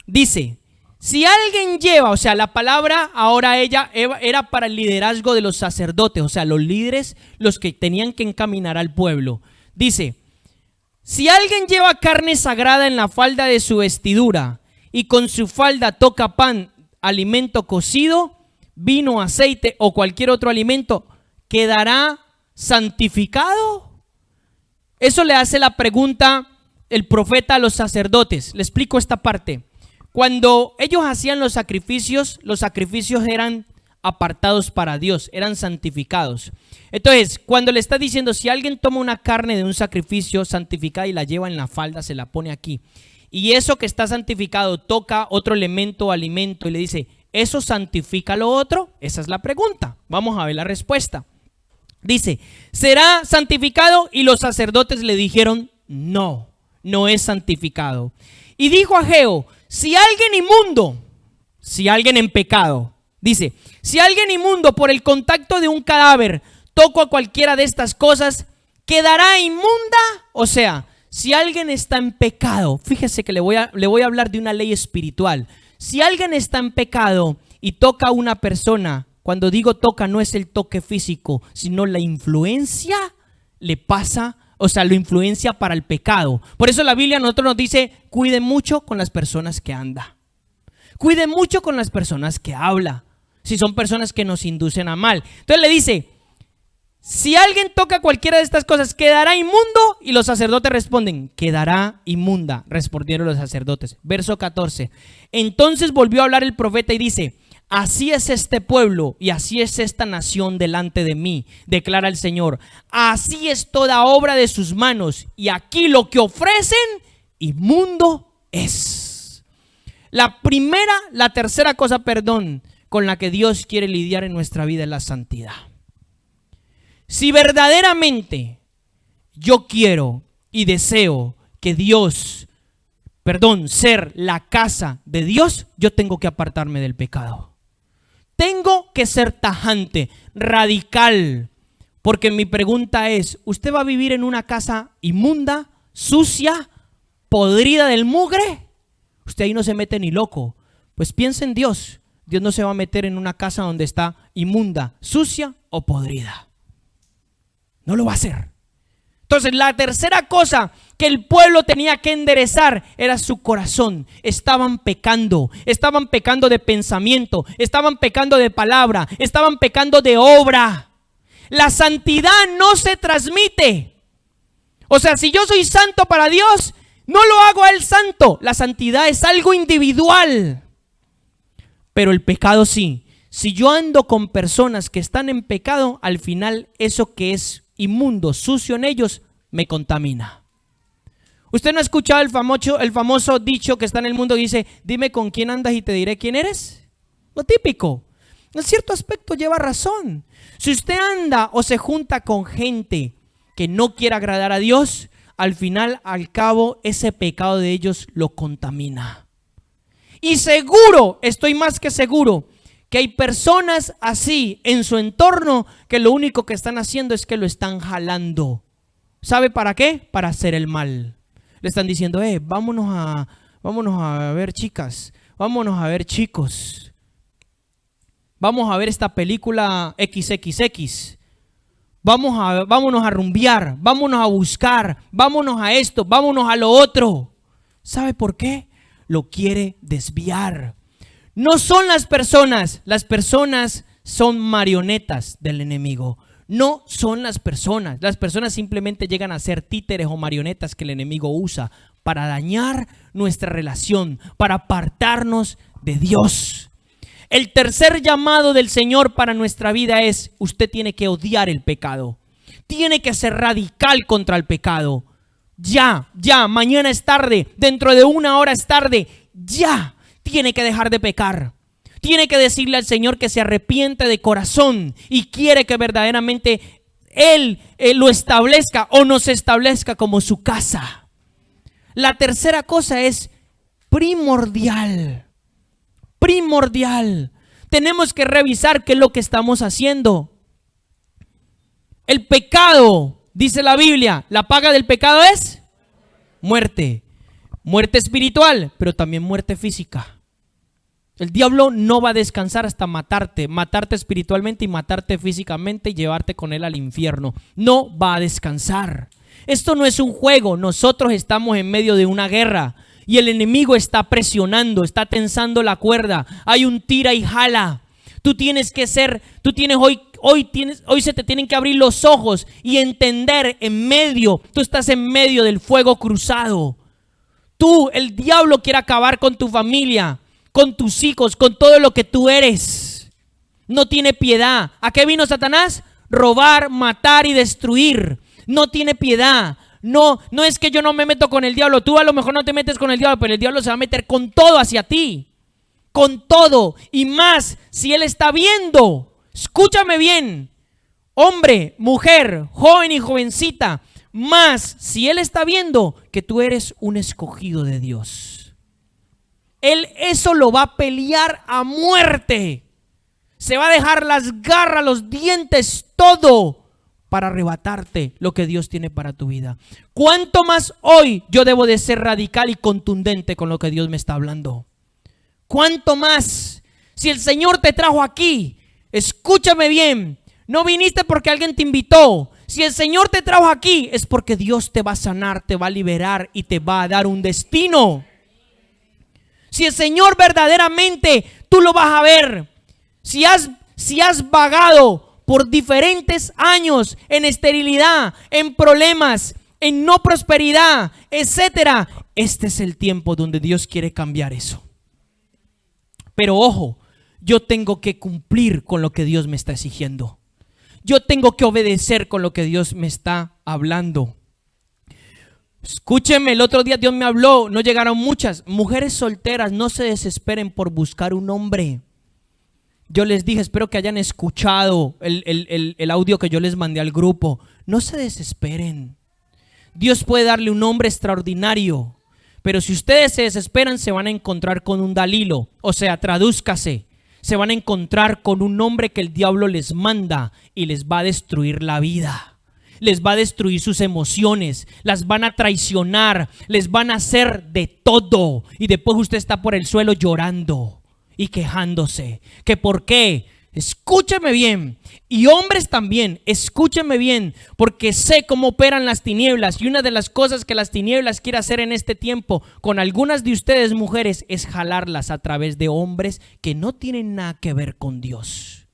Dice, si alguien lleva, o sea, la palabra ahora era para el liderazgo de los sacerdotes, o sea, los líderes, los que tenían que encaminar al pueblo. Dice, si alguien lleva carne sagrada en la falda de su vestidura y con su falda toca pan, alimento cocido, vino, aceite o cualquier otro alimento, ¿quedará santificado? Eso le hace la pregunta el profeta a los sacerdotes. Le explico esta parte. Cuando ellos hacían los sacrificios eran apartados para Dios, eran santificados. Entonces, cuando le está diciendo, si alguien toma una carne de un sacrificio santificada y la lleva en la falda, se la pone aquí, y eso que está santificado toca otro elemento o alimento y le dice, ¿eso santifica lo otro? Esa es la pregunta. Vamos a ver la respuesta. Dice, ¿será santificado? Y los sacerdotes le dijeron, no, no es santificado. Y dijo Ageo, si alguien inmundo, si alguien en pecado, dice, si alguien inmundo por el contacto de un cadáver toco a cualquiera de estas cosas, ¿quedará inmunda? O sea, si alguien está en pecado, fíjese que le voy a hablar de una ley espiritual. Si alguien está en pecado y toca a una persona, cuando digo toca no es el toque físico, sino la influencia le pasa, o sea, lo influencia para el pecado. Por eso la Biblia a nosotros nos dice, cuide mucho con las personas que anda. Cuide mucho con las personas que habla, si son personas que nos inducen a mal. Entonces le dice, si alguien toca cualquiera de estas cosas, ¿quedará inmundo? Y los sacerdotes responden, quedará inmunda, respondieron los sacerdotes. Verso 14. Entonces volvió a hablar el profeta y dice, así es este pueblo y así es esta nación delante de mí, declara el Señor. Así es toda obra de sus manos y aquí lo que ofrecen, inmundo es. La tercera cosa, con la que Dios quiere lidiar en nuestra vida es la santidad. Si verdaderamente yo quiero y deseo que ser la casa de Dios, yo tengo que apartarme del pecado. Tengo que ser tajante, radical, porque mi pregunta es, ¿usted va a vivir en una casa inmunda, sucia, podrida del mugre? Usted ahí no se mete ni loco. Pues piensa en Dios. Dios no se va a meter en una casa donde está inmunda, sucia o podrida. No lo va a hacer. Entonces la tercera cosa que el pueblo tenía que enderezar era su corazón. Estaban pecando de pensamiento, estaban pecando de palabra, estaban pecando de obra. La santidad no se transmite. O sea, si yo soy santo para Dios, no lo hago a Él santo. La santidad es algo individual. Pero el pecado sí. Si yo ando con personas que están en pecado, al final eso que es inmundo, sucio en ellos, me contamina. ¿Usted no ha escuchado el famoso dicho que está en el mundo que dice, dime con quién andas y te diré quién eres? Lo típico. En cierto aspecto lleva razón. Si usted anda o se junta con gente que no quiere agradar a Dios, al final, al cabo, ese pecado de ellos lo contamina. Y seguro, estoy más que seguro, que hay personas así en su entorno que lo único que están haciendo es que lo están jalando. ¿Sabe para qué? Para hacer el mal. Le están diciendo, vámonos a ver chicas, vámonos a ver chicos, vamos a ver esta película XXX, vámonos a rumbear, vámonos a buscar, vámonos a esto, vámonos a lo otro. ¿Sabe por qué? Lo quiere desviar. No son las personas son marionetas del enemigo. No son las personas simplemente llegan a ser títeres o marionetas que el enemigo usa para dañar nuestra relación, para apartarnos de Dios. El tercer llamado del Señor para nuestra vida es, usted tiene que odiar el pecado, tiene que ser radical contra el pecado. Ya, mañana es tarde, dentro de 1 hora es tarde, ya. Tiene que dejar de pecar. Tiene que decirle al Señor que se arrepiente de corazón y quiere que verdaderamente Él lo establezca o nos establezca como su casa. La tercera cosa es primordial. Tenemos que revisar qué es lo que estamos haciendo. El pecado, dice la Biblia, la paga del pecado es muerte. Muerte espiritual, pero también muerte física. El diablo no va a descansar hasta matarte espiritualmente y matarte físicamente y llevarte con él al infierno. No va a descansar. Esto no es un juego, nosotros estamos en medio de una guerra y el enemigo está presionando, está tensando la cuerda. Hay un tira y jala. Hoy se te tienen que abrir los ojos y entender tú estás en medio del fuego cruzado. El diablo quiere acabar con tu familia, con tus hijos, con todo lo que tú eres. No tiene piedad. ¿A qué vino Satanás? Robar, matar y destruir. No tiene piedad. No es que yo no me meto con el diablo. Tú a lo mejor no te metes con el diablo, pero el diablo se va a meter con todo hacia ti. con todo, y más si Él está viendo. Escúchame bien, hombre, mujer, joven y jovencita, más si Él está viendo que tú eres un escogido de Dios. Él eso lo va a pelear a muerte. Se va a dejar las garras, los dientes, todo para arrebatarte lo que Dios tiene para tu vida. ¿Cuánto más hoy yo debo de ser radical y contundente con lo que Dios me está hablando? ¿Cuánto más? Si el Señor te trajo aquí, escúchame bien, no viniste porque alguien te invitó. Si el Señor te trajo aquí, es porque Dios te va a sanar, te va a liberar y te va a dar un destino. Si el Señor verdaderamente tú lo vas a ver, si has vagado por diferentes años en esterilidad, en problemas, en no prosperidad, etcétera, este es el tiempo donde Dios quiere cambiar eso. Pero ojo, yo tengo que cumplir con lo que Dios me está exigiendo. Yo tengo que obedecer con lo que Dios me está hablando. Escúcheme, el otro día Dios me habló, no llegaron muchas mujeres solteras, no se desesperen por buscar un hombre. Yo les dije, espero que hayan escuchado el audio que yo les mandé al grupo. No se desesperen. Dios puede darle un hombre extraordinario, pero si ustedes se desesperan, se van a encontrar con un Dalilo. O sea, tradúzcase, se van a encontrar con un hombre que el diablo les manda y les va a destruir la vida. Les va a destruir sus emociones, las van a traicionar, les van a hacer de todo. Y después usted está por el suelo llorando y quejándose. ¿Que por qué? Escúcheme bien. Y hombres también, escúcheme bien, porque sé cómo operan las tinieblas. Y una de las cosas que las tinieblas quiere hacer en este tiempo con algunas de ustedes mujeres es jalarlas a través de hombres que no tienen nada que ver con Dios.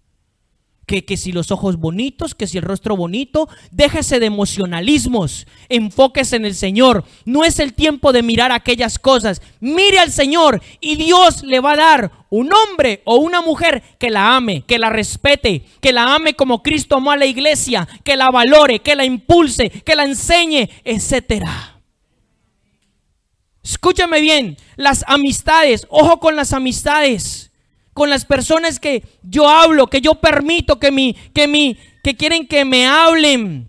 Que si los ojos bonitos, que si el rostro bonito, déjese de emocionalismos, enfóquese en el Señor. No es el tiempo de mirar aquellas cosas. Mire al Señor y Dios le va a dar un hombre o una mujer que la ame, que la respete, que la ame como Cristo amó a la iglesia, que la valore, que la impulse, que la enseñe, etcétera. Escúchame bien, las amistades, ojo con las amistades. Con las personas que yo hablo, que yo permito que quieren que me hablen.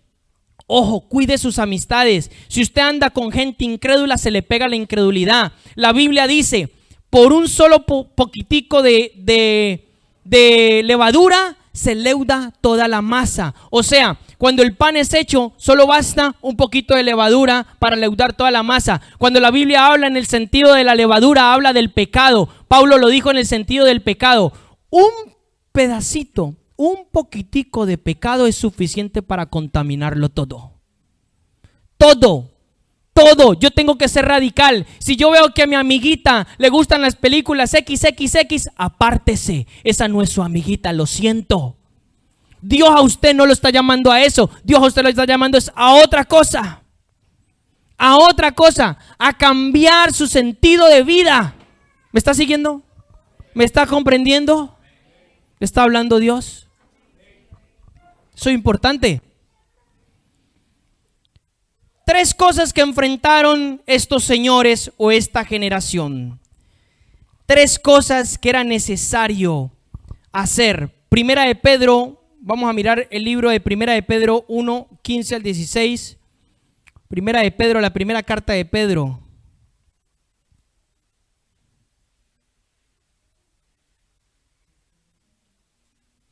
Ojo, cuide sus amistades. Si usted anda con gente incrédula, se le pega la incredulidad. La Biblia dice, por un solo poquitico de levadura, se leuda toda la masa. O sea, cuando el pan es hecho, solo basta un poquito de levadura para leudar toda la masa. Cuando la Biblia habla en el sentido de la levadura, habla del pecado. Pablo lo dijo en el sentido del pecado. Un pedacito, un poquitico de pecado es suficiente para contaminarlo todo. Todo. Yo tengo que ser radical. Si yo veo que a mi amiguita le gustan las películas XXX, apártese. Esa no es su amiguita, lo siento. Dios a usted no lo está llamando a eso. Dios a usted lo está llamando a otra cosa. A cambiar su sentido de vida. ¿Me está siguiendo? ¿Me está comprendiendo? ¿Le está hablando Dios? Eso es importante. 3 cosas que enfrentaron estos señores o esta generación. 3 cosas que era necesario hacer. Primera de Pedro, vamos a mirar el libro de Primera de Pedro 1, 15 al 16. Primera de Pedro, la primera carta de Pedro.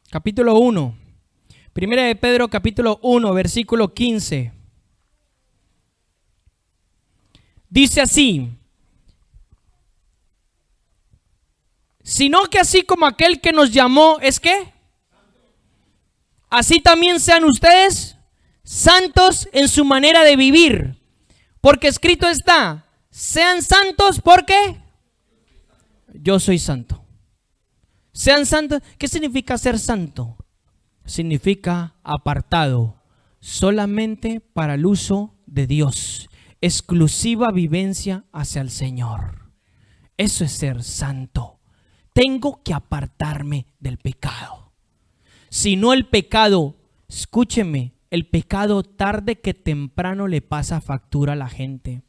Capítulo 1. Primera de Pedro, capítulo 1, versículo 15. Dice así: sino que así como aquel que nos llamó, ¿es qué? Así también sean ustedes santos en su manera de vivir. Porque escrito está, sean santos porque yo soy santo. Sean santos. ¿Qué significa ser santo? Significa apartado solamente para el uso de Dios. Exclusiva vivencia hacia el Señor. Eso es ser santo. Tengo que apartarme del pecado. Si no, el pecado, escúcheme, el pecado tarde que temprano le pasa factura a la gente.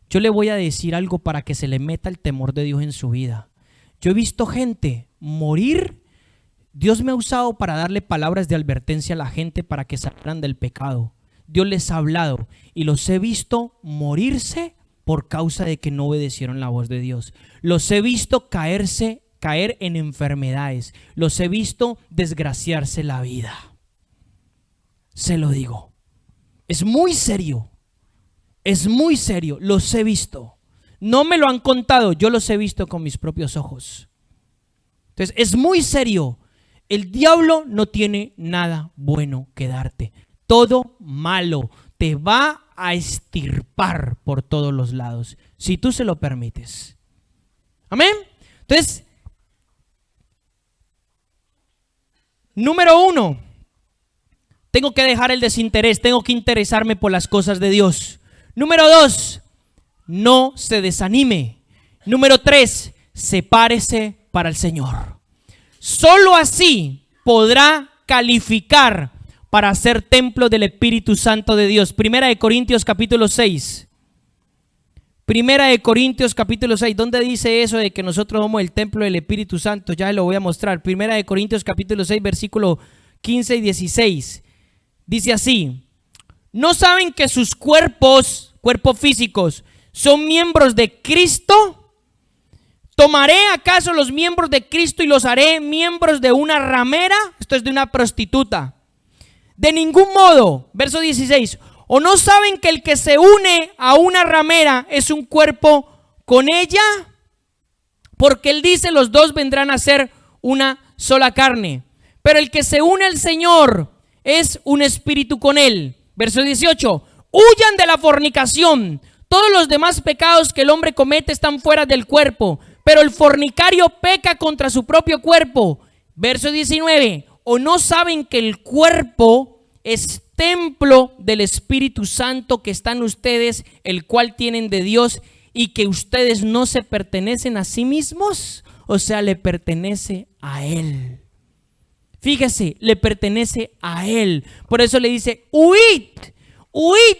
Yo le voy a decir algo para que se le meta el temor de Dios en su vida. Yo he visto gente morir. Dios me ha usado para darle palabras de advertencia a la gente para que salgan del pecado. Dios les ha hablado y los he visto morirse por causa de que no obedecieron la voz de Dios. Los he visto caer en enfermedades. Los he visto desgraciarse la vida. Se lo digo. Es muy serio. Es muy serio. Los he visto. No me lo han contado. Yo los he visto con mis propios ojos. Entonces es muy serio. El diablo no tiene nada bueno que darte. Todo malo. Te va a extirpar por todos los lados, si tú se lo permites. Amén. Entonces, número 1, tengo que dejar el desinterés, tengo que interesarme por las cosas de Dios. Número 2, no se desanime. Número 3, sepárese para el Señor. Solo así podrá calificar para ser templo del Espíritu Santo de Dios. Primera de Corintios capítulo 6. Primera de Corintios capítulo 6. ¿Dónde dice eso de que nosotros somos el templo del Espíritu Santo? Ya lo voy a mostrar. Primera de Corintios capítulo 6, versículo 15 y 16. Dice así: ¿no saben que sus cuerpos físicos, son miembros de Cristo? ¿Tomaré acaso los miembros de Cristo y los haré miembros de una ramera? Esto es de una prostituta. De ningún modo. Verso 16. ¿O no saben que el que se une a una ramera es un cuerpo con ella? Porque él dice, los dos vendrán a ser una sola carne. Pero el que se une al Señor es un espíritu con él. Verso 18. Huyan de la fornicación. Todos los demás pecados que el hombre comete están fuera del cuerpo, pero el fornicario peca contra su propio cuerpo. Verso 19. ¿O no saben que el cuerpo es templo del Espíritu Santo que está en ustedes, el cual tienen de Dios, y que ustedes no se pertenecen a sí mismos? O sea, le pertenece a Él. Fíjese, le pertenece a Él. Por eso le dice, huid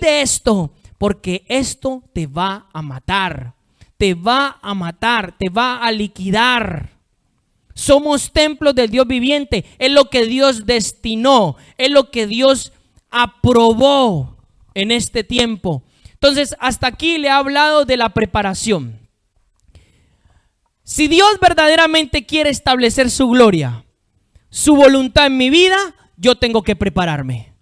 de esto, porque esto te va a matar, te va a matar, te va a liquidar. Somos templos del Dios viviente. Es lo que Dios destinó, es lo que Dios aprobó en este tiempo. Entonces, hasta aquí le he hablado de la preparación. Si Dios verdaderamente quiere establecer su gloria, su voluntad en mi vida, yo tengo que prepararme.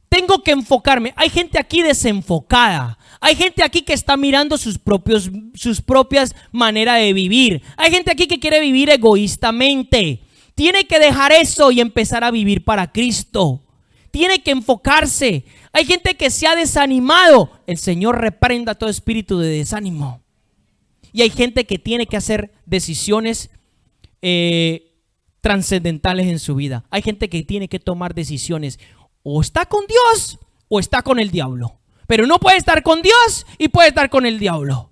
Tengo que enfocarme. Hay gente aquí desenfocada. Hay gente aquí que está mirando sus propias maneras de vivir. Hay gente aquí que quiere vivir egoístamente. Tiene que dejar eso y empezar a vivir para Cristo. Tiene que enfocarse. Hay gente que se ha desanimado. El Señor reprenda todo espíritu de desánimo. Y hay gente que tiene que hacer decisiones trascendentales en su vida. Hay gente que tiene que tomar decisiones. O está con Dios o está con el diablo. Pero no puede estar con Dios y puede estar con el diablo.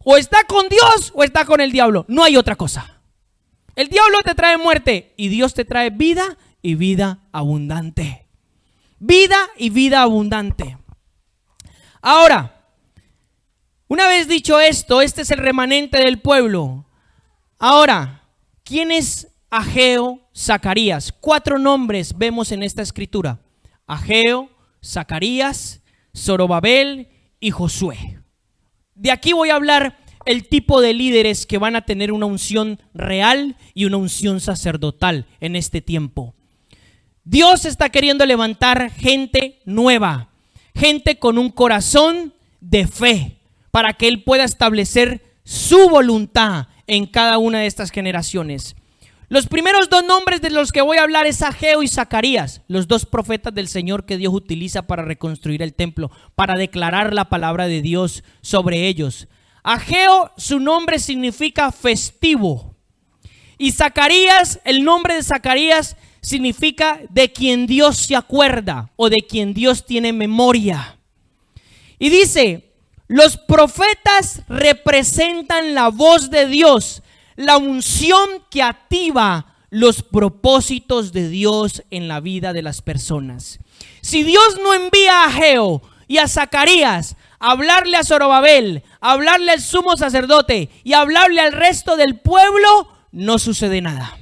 O está con Dios o está con el diablo. No hay otra cosa. El diablo te trae muerte y Dios te trae vida y vida abundante. Vida y vida abundante. Ahora, una vez dicho esto, este es el remanente del pueblo. Ahora, ¿quién es Ageo, Zacarías? 4 nombres vemos en esta escritura: Ageo, Zacarías, Zorobabel y Josué. De aquí voy a hablar el tipo de líderes que van a tener una unción real y una unción sacerdotal en este tiempo. Dios está queriendo levantar gente nueva, gente con un corazón de fe, para que Él pueda establecer su voluntad en cada una de estas generaciones. Los primeros 2 nombres de los que voy a hablar es Ageo y Zacarías, los 2 profetas del Señor que Dios utiliza para reconstruir el templo, para declarar la palabra de Dios sobre ellos. Ageo, su nombre significa festivo. Y Zacarías, el nombre de Zacarías significa de quien Dios se acuerda o de quien Dios tiene memoria. Y dice, los profetas representan la voz de Dios, la unción que activa los propósitos de Dios en la vida de las personas. Si Dios no envía a Ageo y a Zacarías hablarle a Zorobabel, hablarle al sumo sacerdote y hablarle al resto del pueblo, no sucede nada.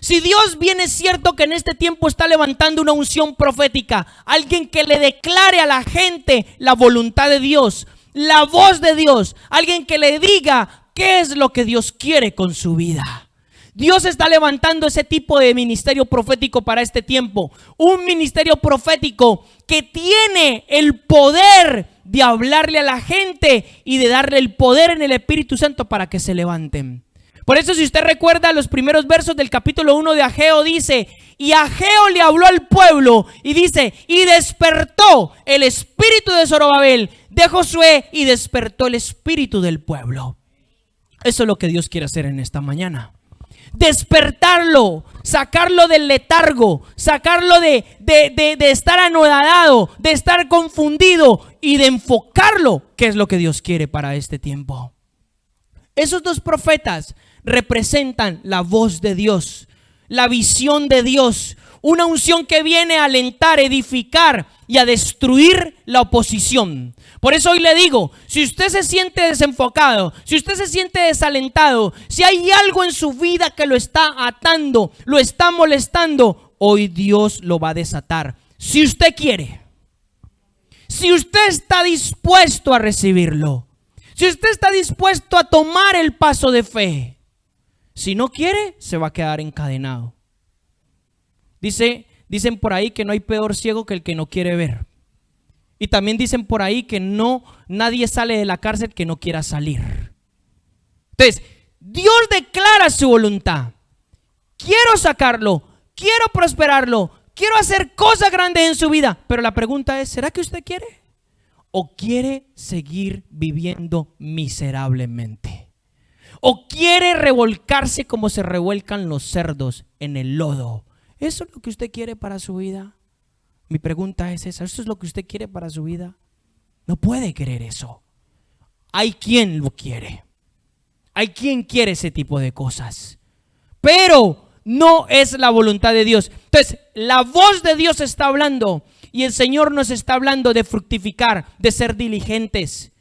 Si Dios bien es cierto que en este tiempo está levantando una unción profética, alguien que le declare a la gente la voluntad de Dios, la voz de Dios, alguien que le diga qué es lo que Dios quiere con su vida. Dios está levantando ese tipo de ministerio profético para este tiempo. Un ministerio profético que tiene el poder de hablarle a la gente y de darle el poder en el Espíritu Santo para que se levanten. Por eso, si usted recuerda los primeros versos del capítulo 1 de Ageo, dice: y Ageo le habló al pueblo y dice: y despertó el espíritu de Zorobabel, de Josué, y despertó el espíritu del pueblo. Eso es lo que Dios quiere hacer en esta mañana. Despertarlo, sacarlo del letargo, sacarlo de estar anodado, de estar confundido y de enfocarlo, que es lo que Dios quiere para este tiempo. Esos dos profetas representan la voz de Dios, la visión de Dios, una unción que viene a alentar, edificar y a destruir la oposición. Por eso hoy le digo, si usted se siente desenfocado, si usted se siente desalentado, si hay algo en su vida que lo está atando, lo está molestando, hoy Dios lo va a desatar. Si usted quiere, si usted está dispuesto a recibirlo, si usted está dispuesto a tomar el paso de fe. Si no quiere, se va a quedar encadenado. Dicen por ahí que no hay peor ciego que el que no quiere ver. Y también dicen por ahí que nadie sale de la cárcel que no quiera salir. Entonces, Dios declara su voluntad. Quiero sacarlo, quiero prosperarlo, quiero hacer cosas grandes en su vida. Pero la pregunta es, ¿será que usted quiere? ¿O quiere seguir viviendo miserablemente? ¿O quiere revolcarse como se revuelcan los cerdos en el lodo? ¿Eso es lo que usted quiere para su vida? Mi pregunta es esa. ¿Eso es lo que usted quiere para su vida? No puede querer eso. Hay quien lo quiere. Hay quien quiere ese tipo de cosas. Pero no es la voluntad de Dios. Entonces, la voz de Dios está hablando. Y el Señor nos está hablando de fructificar, de ser diligentes,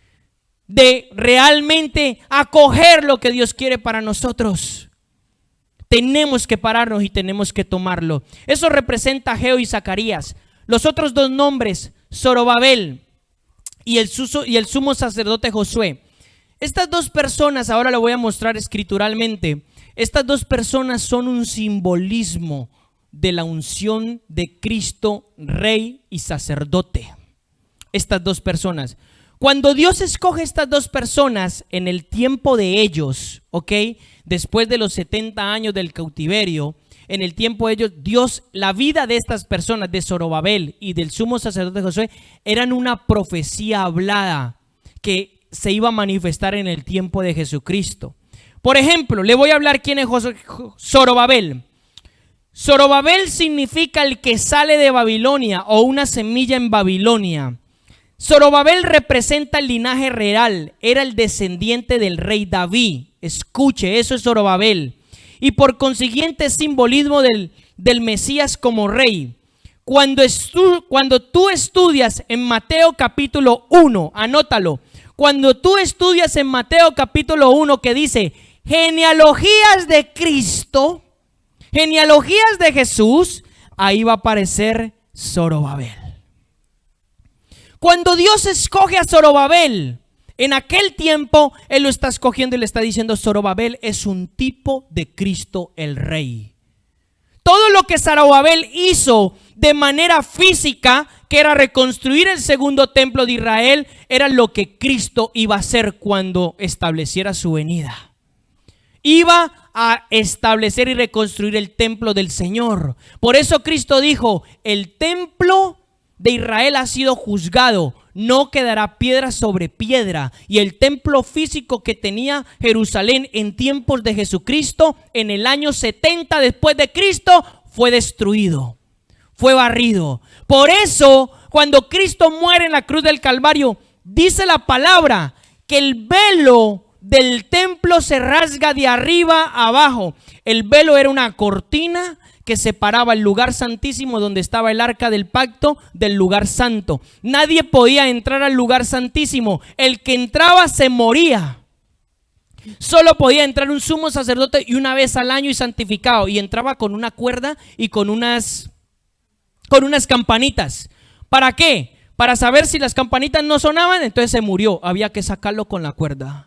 de realmente acoger lo que Dios quiere para nosotros. Tenemos que pararnos y tenemos que tomarlo. Eso representa a Ageo y Zacarías. Los otros dos nombres, Zorobabel y el sumo sacerdote Josué. Estas dos personas, ahora lo voy a mostrar escrituralmente, estas dos personas son un simbolismo de la unción de Cristo, Rey y sacerdote. Estas dos personas. Cuando Dios escoge estas dos personas en el tiempo de ellos, ¿ok? Después de los 70 años del cautiverio, en el tiempo de ellos, Dios, la vida de estas personas, de Zorobabel y del sumo sacerdote Josué, eran una profecía hablada que se iba a manifestar en el tiempo de Jesucristo. Por ejemplo, le voy a hablar quién es Zorobabel. Zorobabel significa el que sale de Babilonia o una semilla en Babilonia. Zorobabel representa el linaje real, era el descendiente del rey David. Escuche, eso es Zorobabel. Y por consiguiente es simbolismo del Mesías como rey. Cuando tú estudias en Mateo capítulo 1, anótalo. Cuando tú estudias en Mateo capítulo 1 que dice genealogías de Cristo, genealogías de Jesús, ahí va a aparecer Zorobabel. Cuando Dios escoge a Zorobabel, en aquel tiempo Él lo está escogiendo y le está diciendo: Zorobabel es un tipo de Cristo el Rey. Todo lo que Zorobabel hizo de manera física, que era reconstruir el segundo templo de Israel, era lo que Cristo iba a hacer cuando estableciera su venida. Iba a establecer y reconstruir el templo del Señor. Por eso Cristo dijo: el templo de Israel ha sido juzgado, no quedará piedra sobre piedra. Y el templo físico que tenía Jerusalén en tiempos de Jesucristo, en el año 70 después de Cristo, fue destruido, fue barrido. Por eso, cuando Cristo muere en la cruz del Calvario, dice la palabra que el velo del templo se rasga de arriba a abajo. El velo era una cortina que separaba el lugar santísimo donde estaba el arca del pacto del lugar santo. Nadie podía entrar al lugar santísimo. El que entraba se moría. Solo podía entrar un sumo sacerdote y una vez al año y santificado. Y entraba con una cuerda y con unas campanitas. ¿Para qué? Para saber si las campanitas no sonaban, entonces se murió. Había que sacarlo con la cuerda.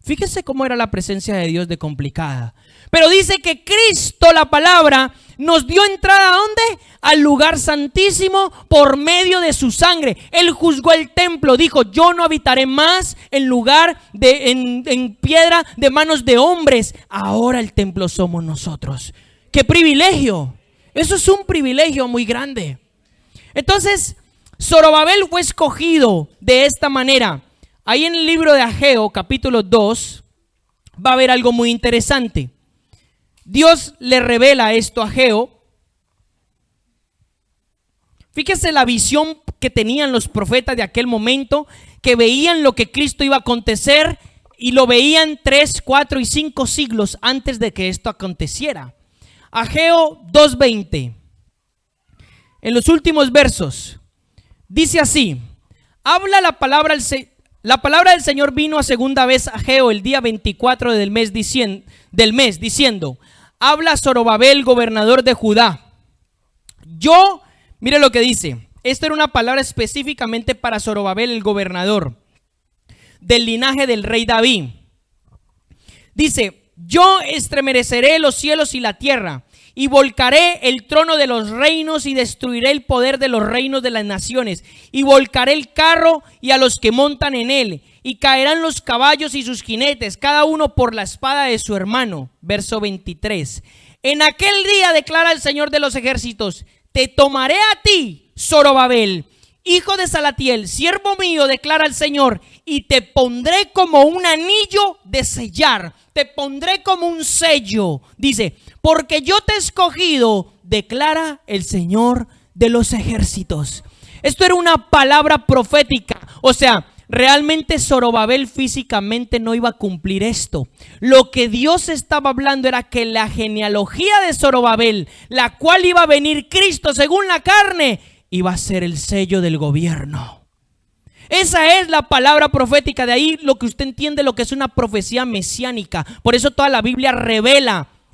Fíjese cómo era la presencia de Dios de complicada. Pero dice que Cristo, la palabra, nos dio entrada ¿a dónde? Al lugar santísimo por medio de su sangre. Él juzgó el templo, dijo: yo no habitaré más en lugar en piedra de manos de hombres. Ahora el templo somos nosotros. ¡Qué privilegio! Eso es un privilegio muy grande. Entonces, Zorobabel fue escogido de esta manera. Ahí en el libro de Ageo, capítulo 2, va a haber algo muy interesante. Dios le revela esto a Ageo. Fíjese la visión que tenían los profetas de aquel momento, que veían lo que Cristo iba a acontecer y lo veían 3, 4 y 5 siglos antes de que esto aconteciera. Ageo 2:20. En los últimos versos dice así: habla la palabra del Señor vino a segunda vez a Ageo el día 24 del mes diciendo: habla a Zorobabel, gobernador de Judá. Mire lo que dice. Esto era una palabra específicamente para Zorobabel, el gobernador del linaje del rey David. Dice: yo estremeceré los cielos y la tierra, y volcaré el trono de los reinos y destruiré el poder de los reinos de las naciones, y volcaré el carro y a los que montan en él, y caerán los caballos y sus jinetes, cada uno por la espada de su hermano. Verso 23. En aquel día, declara el Señor de los ejércitos, te tomaré a ti, Zorobabel, hijo de Salatiel, siervo mío, declara el Señor, y te pondré como un anillo de sellar, te pondré como un sello. Dice: porque yo te he escogido, declara el Señor de los ejércitos. Esto era una palabra profética. O sea, realmente Zorobabel físicamente no iba a cumplir esto. Lo que Dios estaba hablando era que la genealogía de Zorobabel, la cual iba a venir Cristo según la carne, iba a ser el sello del gobierno. Esa es la palabra profética. De ahí lo que usted entiende, lo que es una profecía mesiánica. Por eso toda la Biblia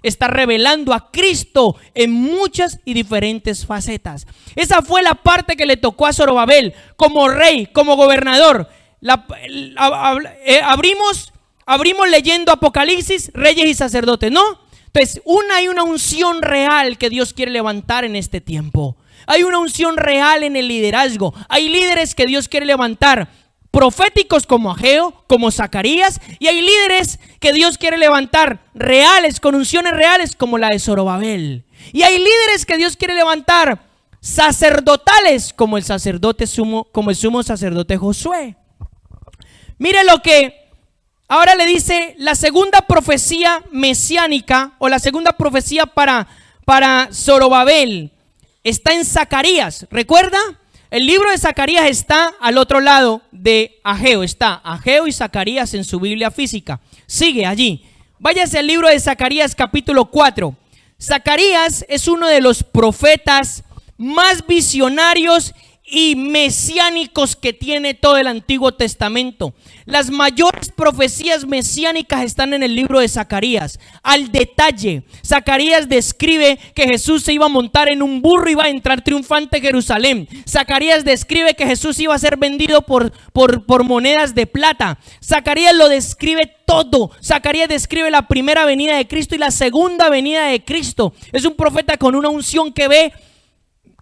está revelando a Cristo en muchas y diferentes facetas. Esa fue la parte que le tocó a Zorobabel como rey, como gobernador. Abrimos leyendo Apocalipsis, reyes y sacerdotes, ¿no? Entonces, hay una unción real que Dios quiere levantar en este tiempo. Hay una unción real en el liderazgo. Hay líderes que Dios quiere levantar, proféticos como Ageo, como Zacarías, y hay líderes que Dios quiere levantar reales, con unciones reales como la de Zorobabel. Y hay líderes que Dios quiere levantar sacerdotales como el sumo sacerdote Josué. Mire lo que ahora le dice la segunda profecía mesiánica, o la segunda profecía para Zorobabel. Está en Zacarías. ¿Recuerda? El libro de Zacarías está al otro lado de Ageo. Está Ageo y Zacarías en su Biblia física. Sigue allí. Váyase al libro de Zacarías capítulo 4. Zacarías es uno de los profetas más visionarios y mesiánicos que tiene todo el Antiguo Testamento. Las mayores profecías mesiánicas están en el libro de Zacarías, al detalle. Zacarías describe que Jesús se iba a montar en un burro y iba a entrar triunfante a Jerusalén. Zacarías describe que Jesús iba a ser vendido por monedas de plata. Zacarías lo describe todo. Zacarías describe la primera venida de Cristo y la segunda venida de Cristo. Es un profeta con una unción que ve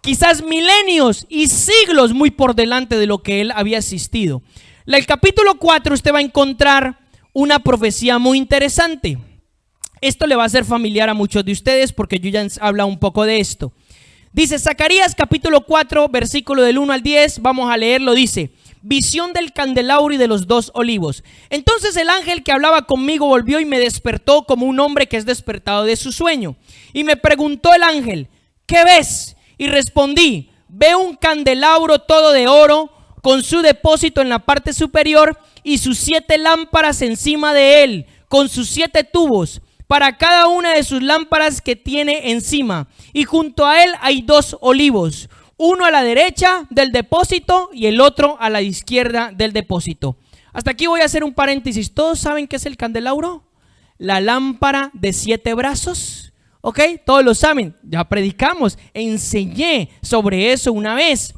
quizás milenios y siglos muy por delante de lo que él había asistido. En el capítulo 4 usted va a encontrar una profecía muy interesante. Esto le va a ser familiar a muchos de ustedes porque yo ya he hablado un poco de esto. Dice Zacarías capítulo 4 versículo del 1 al 10, vamos a leerlo. Dice: visión del candelabro y de los 2 olivos. Entonces el ángel que hablaba conmigo volvió y me despertó como un hombre que es despertado de su sueño. Y me preguntó el ángel: ¿qué ves? Y respondí: veo un candelabro todo de oro, con su depósito en la parte superior y sus 7 lámparas encima de él, con sus 7 tubos. para cada una de sus lámparas que tiene encima. Y junto a él hay 2 olivos, uno a la derecha del depósito y el otro a la izquierda del depósito. Hasta aquí voy a hacer un paréntesis. ¿Todos saben qué es el candelabro? La lámpara de 7 brazos. ¿Ok? Todos lo saben. Ya predicamos, enseñé sobre eso una vez.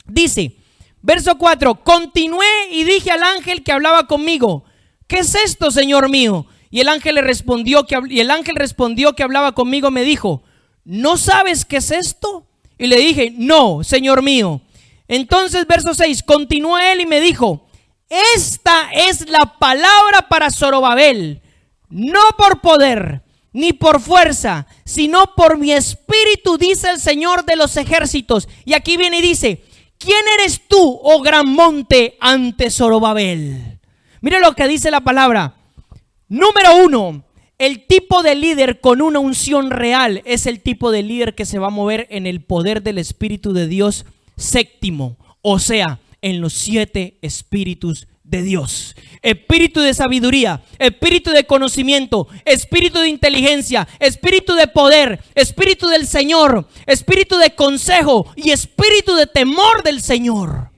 Dice, verso 4, continué y dije al ángel que hablaba conmigo, ¿qué es esto, Señor mío? Y el ángel respondió que hablaba conmigo, me dijo, ¿no sabes qué es esto? Y le dije, no, Señor mío. Entonces, verso 6, continuó él y me dijo, esta es la palabra para Zorobabel, no por poder ni por fuerza, sino por mi espíritu, dice el Señor de los ejércitos. Y aquí viene y dice, ¿quién eres tú, oh gran monte, ante Zorobabel? Mire lo que dice la palabra. Número 1, el tipo de líder con una unción real es el tipo de líder que se va a mover en el poder del Espíritu de Dios séptimo, o sea, en los 7 espíritus de Dios. Espíritu de sabiduría, espíritu de conocimiento, espíritu de inteligencia, espíritu de poder, espíritu del Señor, espíritu de consejo y espíritu de temor del Señor.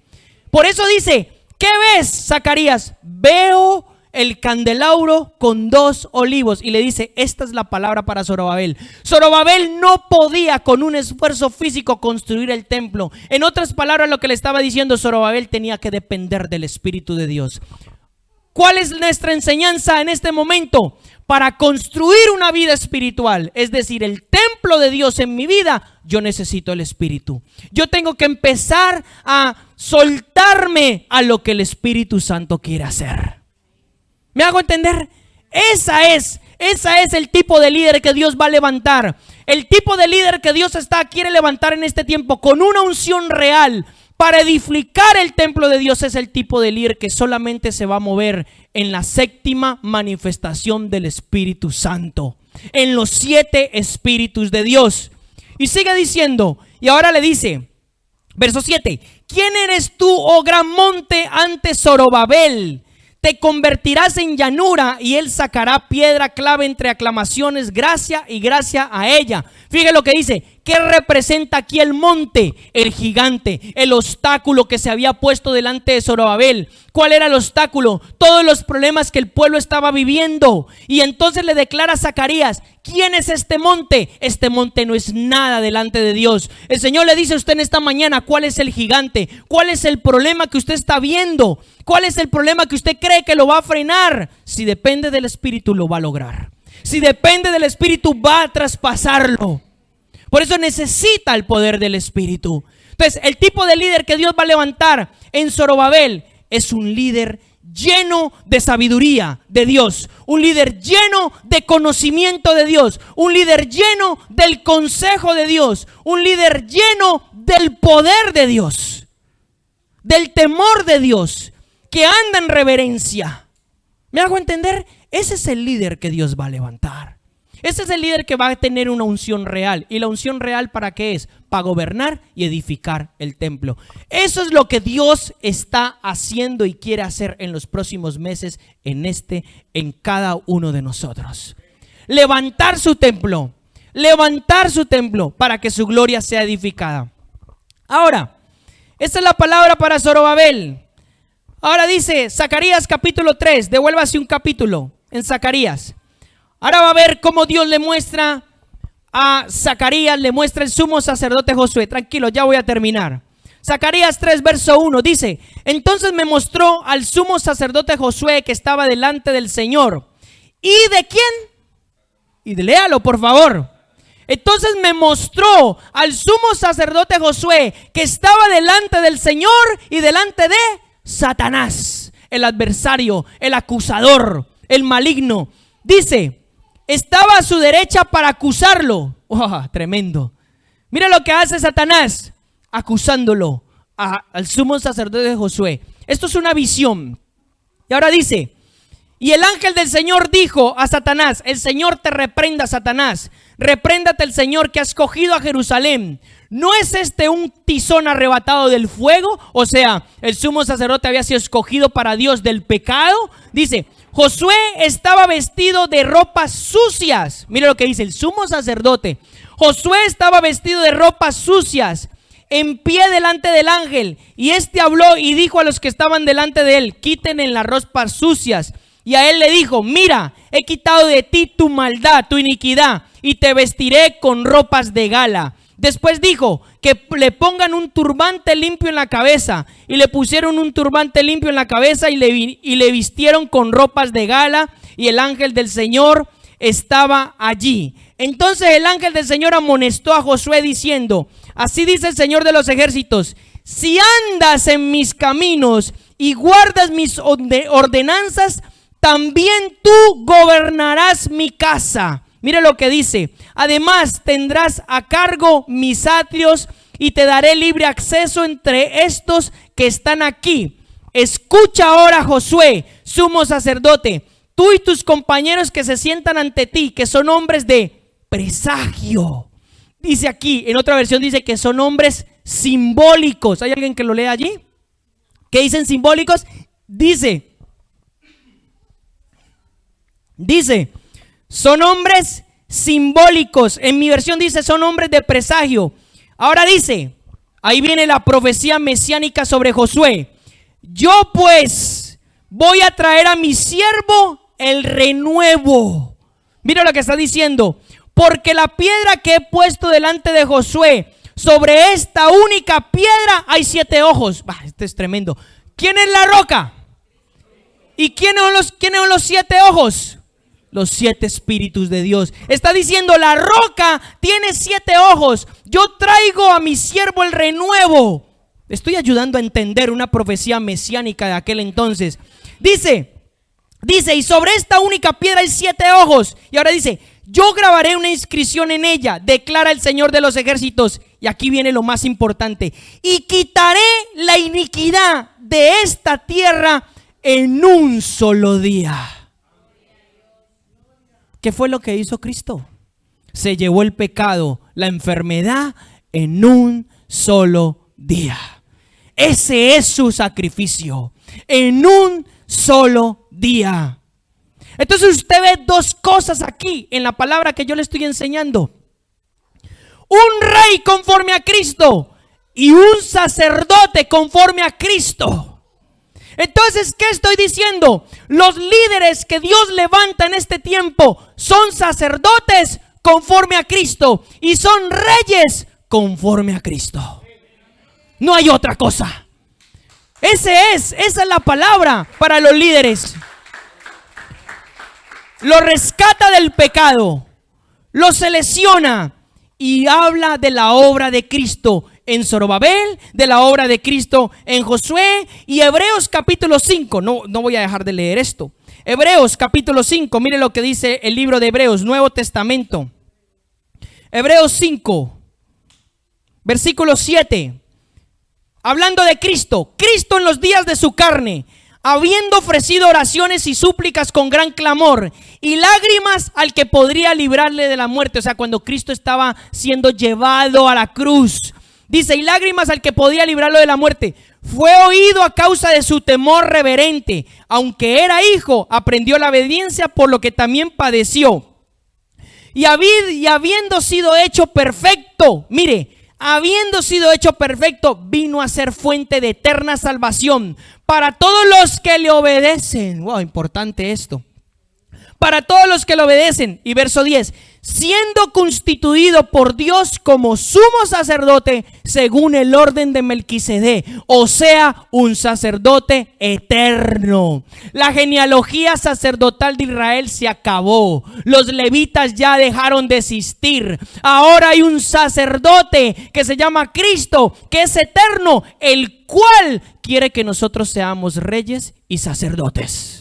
Por eso dice, ¿qué ves, Zacarías? Veo el candelabro con 2 olivos. Y le dice, esta es la palabra para Zorobabel. Zorobabel no podía con un esfuerzo físico construir el templo. En otras palabras, lo que le estaba diciendo, Zorobabel tenía que depender del Espíritu de Dios. ¿Cuál es nuestra enseñanza en este momento? Para construir una vida espiritual, es decir, el templo de Dios en mi vida, yo necesito el Espíritu. Yo tengo que empezar a soltarme a lo que el Espíritu Santo quiere hacer. ¿Me hago entender? Esa es el tipo de líder que Dios va a levantar. El tipo de líder que Dios quiere levantar en este tiempo con una unción real para edificar el templo de Dios es el tipo de líder que solamente se va a mover en la 7ª manifestación del Espíritu Santo, en los 7 espíritus de Dios. Y sigue diciendo, y ahora le dice, verso 7, ¿quién eres tú, oh gran monte, ante Zorobabel? Te convertirás en llanura y él sacará piedra clave entre aclamaciones, gracia y gracia a ella. Fíjate lo que dice. ¿Qué representa aquí el monte? El gigante, el obstáculo que se había puesto delante de Zorobabel. ¿Cuál era el obstáculo? Todos los problemas que el pueblo estaba viviendo. Y entonces le declara a Zacarías, ¿quién es este monte? Este monte no es nada delante de Dios. El Señor le dice a usted en esta mañana, ¿cuál es el gigante? ¿Cuál es el problema que usted está viendo? ¿Cuál es el problema que usted cree que lo va a frenar? Si depende del Espíritu, lo va a lograr. Si depende del Espíritu, va a traspasarlo. Por eso necesita el poder del Espíritu. Entonces, el tipo de líder que Dios va a levantar en Zorobabel es un líder lleno de sabiduría de Dios, un líder lleno de conocimiento de Dios, un líder lleno del consejo de Dios, un líder lleno del poder de Dios, del temor de Dios, que anda en reverencia. ¿Me hago entender? Ese es el líder que Dios va a levantar. Ese es el líder que va a tener una unción real. ¿Y la unción real para qué es? Para gobernar y edificar el templo. Eso es lo que Dios está haciendo y quiere hacer en los próximos meses en cada uno de nosotros. Levantar su templo para que su gloria sea edificada. Ahora, esta es la palabra para Zorobabel. Ahora dice Zacarías capítulo 3, devuélvase un capítulo en Zacarías. Ahora va a ver cómo Dios le muestra a Zacarías, le muestra el sumo sacerdote Josué. Tranquilo, ya voy a terminar. Zacarías 3, verso 1 dice, entonces me mostró al sumo sacerdote Josué que estaba delante del Señor. ¿Y de quién? Y léalo, por favor. Entonces me mostró al sumo sacerdote Josué que estaba delante del Señor y delante de Satanás, el adversario, el acusador, el maligno. Dice, estaba a su derecha para acusarlo. ¡Oh, tremendo! Mira lo que hace Satanás, acusándolo al sumo sacerdote de Josué. Esto es una visión. Y ahora dice, y el ángel del Señor dijo a Satanás, el Señor te reprenda, Satanás, repréndate el Señor que ha escogido a Jerusalén. ¿No es este un tizón arrebatado del fuego? O sea, el sumo sacerdote había sido escogido para Dios del pecado. Dice, Josué estaba vestido de ropas sucias. Mire lo que dice el sumo sacerdote. Josué estaba vestido de ropas sucias, en pie delante del ángel. Y este habló y dijo a los que estaban delante de él: quiten en las ropas sucias. Y a él le dijo: mira, he quitado de ti tu maldad, tu iniquidad, y te vestiré con ropas de gala. Después dijo que le pongan un turbante limpio en la cabeza, y le pusieron un turbante limpio en la cabeza y le vistieron con ropas de gala, y el ángel del Señor estaba allí. Entonces el ángel del Señor amonestó a Josué diciendo: así dice el Señor de los ejércitos, si andas en mis caminos y guardas mis ordenanzas, también tú gobernarás mi casa. Mire lo que dice: además tendrás a cargo mis atrios y te daré libre acceso entre estos que están aquí. Escucha ahora, Josué, sumo sacerdote, tú y tus compañeros que se sientan ante ti, que son hombres de presagio. Dice aquí, en otra versión dice que son hombres simbólicos. ¿Hay alguien que lo lea allí? ¿Qué dicen simbólicos? Dice, son hombres simbólicos. En mi versión dice son hombres de presagio. Ahora dice, ahí viene la profecía mesiánica sobre Josué: yo pues voy a traer a mi siervo el renuevo. Mira lo que está diciendo: porque la piedra que he puesto delante de Josué, sobre esta única piedra hay 7 ojos. Este es tremendo. ¿Quién es la roca? ¿Y quiénes son los 7 ojos? Los 7 espíritus de Dios. Está diciendo, la roca tiene 7 ojos. Yo traigo a mi siervo el renuevo. Estoy ayudando a entender una profecía mesiánica de aquel entonces. Dice, y sobre esta única piedra hay 7 ojos. Y ahora dice, yo grabaré una inscripción en ella, declara el Señor de los ejércitos. Y aquí viene lo más importante: y quitaré la iniquidad de esta tierra en un solo día. ¿Qué fue lo que hizo Cristo? Se llevó el pecado, la enfermedad en un solo día. Ese es su sacrificio, en un solo día. Entonces usted ve 2 cosas aquí en la palabra que yo le estoy enseñando: un rey conforme a Cristo y un sacerdote conforme a Cristo. Entonces, ¿qué estoy diciendo? Los líderes que Dios levanta en este tiempo son sacerdotes conforme a Cristo y son reyes conforme a Cristo. No hay otra cosa. Esa es la palabra para los líderes. Lo rescata del pecado, lo selecciona y habla de la obra de Cristo en Zorobabel, de la obra de Cristo en Josué. Y Hebreos capítulo 5, no voy a dejar de leer esto. Hebreos capítulo 5, mire lo que dice el libro de Hebreos, Nuevo Testamento. Hebreos 5, versículo 7. Hablando de Cristo, Cristo en los días de su carne, habiendo ofrecido oraciones y súplicas con gran clamor y lágrimas al que podría librarle de la muerte. O sea, cuando Cristo estaba siendo llevado a la cruz, dice, y lágrimas al que podía librarlo de la muerte, fue oído a causa de su temor reverente. Aunque era hijo, aprendió la obediencia, por lo que también padeció. Y habiendo sido hecho perfecto, mire, habiendo sido hecho perfecto, vino a ser fuente de eterna salvación para todos los que le obedecen. Wow, importante esto. Para todos los que le obedecen. Y verso 10, siendo constituido por Dios como sumo sacerdote según el orden de Melquisedec, o sea, un sacerdote eterno. La genealogía sacerdotal de Israel se acabó. Los levitas ya dejaron de existir. Ahora hay un sacerdote que se llama Cristo, que es eterno, el cual quiere que nosotros seamos reyes y sacerdotes.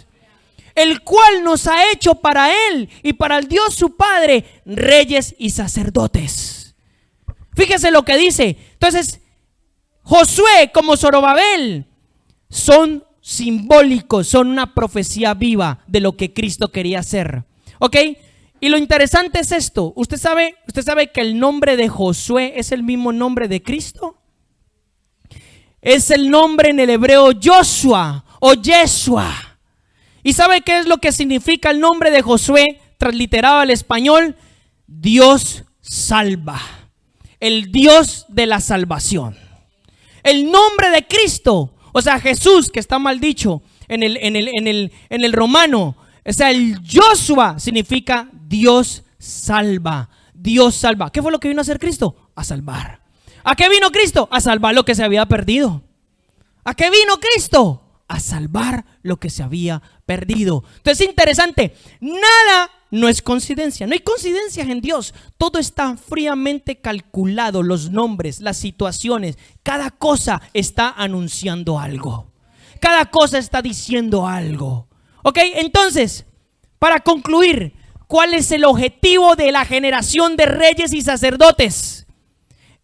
El cual nos ha hecho para Él y para el Dios su Padre reyes y sacerdotes. Fíjese lo que dice. Entonces, Josué como Zorobabel son simbólicos, son una profecía viva de lo que Cristo quería hacer. ¿Ok? Y lo interesante es esto. ¿Usted sabe que el nombre de Josué es el mismo nombre de Cristo? Es el nombre en el hebreo Joshua o Yeshua. ¿Y sabe qué es lo que significa el nombre de Josué, transliterado al español? Dios salva. El Dios de la salvación. El nombre de Cristo, o sea, Jesús, que está mal dicho en el romano, o sea, el Joshua significa Dios salva. Dios salva. ¿Qué fue lo que vino a hacer Cristo? A salvar. ¿A qué vino Cristo? A salvar lo que se había perdido. ¿A qué vino Cristo? A salvar lo que se había perdido. Entonces es interesante, nada no es coincidencia, no hay coincidencias en Dios. Todo está fríamente calculado, los nombres, las situaciones, cada cosa está anunciando algo. Cada cosa está diciendo algo. Ok, entonces, para concluir, ¿cuál es el objetivo de la generación de reyes y sacerdotes?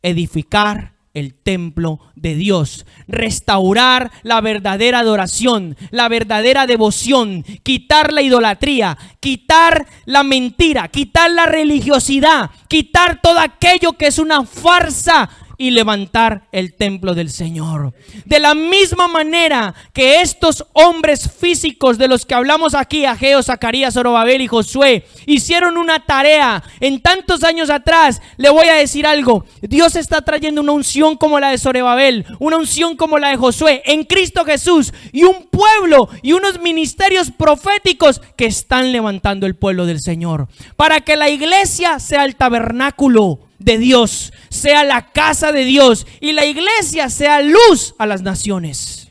Edificar el templo de Dios, restaurar la verdadera adoración, la verdadera devoción, quitar la idolatría, quitar la mentira, quitar la religiosidad, quitar todo aquello que es una farsa y levantar el templo del Señor. De la misma manera que estos hombres físicos de los que hablamos aquí, Ageo, Zacarías, Zorobabel y Josué, hicieron una tarea en tantos años atrás, le voy a decir algo, Dios está trayendo una unción como la de Zorobabel, una unción como la de Josué en Cristo Jesús, y un pueblo y unos ministerios proféticos que están levantando el pueblo del Señor, para que la iglesia sea el tabernáculo de Dios, sea la casa de Dios, y la iglesia sea luz a las naciones.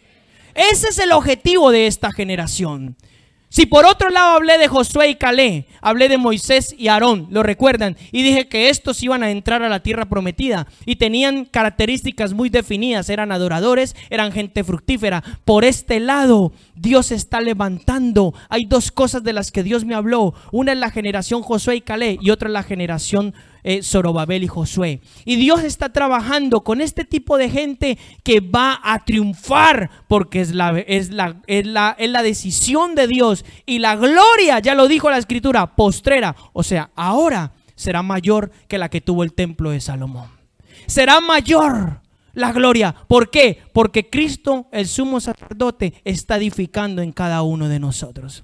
Ese es el objetivo de esta generación. Si por otro lado hablé de Josué y Caleb, hablé de Moisés y Aarón, lo recuerdan, y dije que estos iban a entrar a la tierra prometida y tenían características muy definidas, eran adoradores, eran gente fructífera. Por este lado Dios está levantando, hay dos cosas de las que Dios me habló, una es la generación Josué y Caleb y otra es la generación Zorobabel y Josué. Y Dios está trabajando con este tipo de gente que va a triunfar, porque es la decisión de Dios, y la gloria, ya lo dijo la escritura, postrera, o sea, ahora será mayor que la que tuvo el templo de Salomón. Será mayor la gloria. ¿Por qué? Porque Cristo, el sumo sacerdote, está edificando en cada uno de nosotros.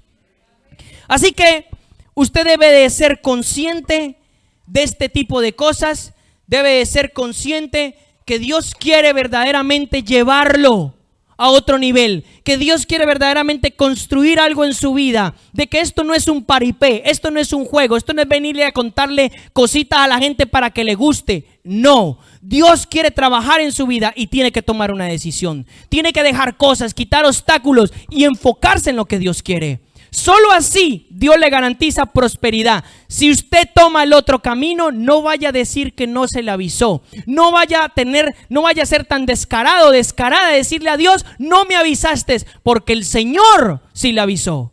Así que usted debe de ser consciente de este tipo de cosas, debe de ser consciente que Dios quiere verdaderamente llevarlo a otro nivel, que Dios quiere verdaderamente construir algo en su vida, de que esto no es un paripé, esto no es un juego, esto no es venirle a contarle cositas a la gente para que le guste. No, Dios quiere trabajar en su vida y tiene que tomar una decisión, tiene que dejar cosas, quitar obstáculos y enfocarse en lo que Dios quiere. Solo así Dios le garantiza prosperidad. Si usted toma el otro camino, no vaya a decir que no se le avisó. No vaya a ser tan descarado, descarada de decirle a Dios, no me avisaste, porque el Señor sí le avisó.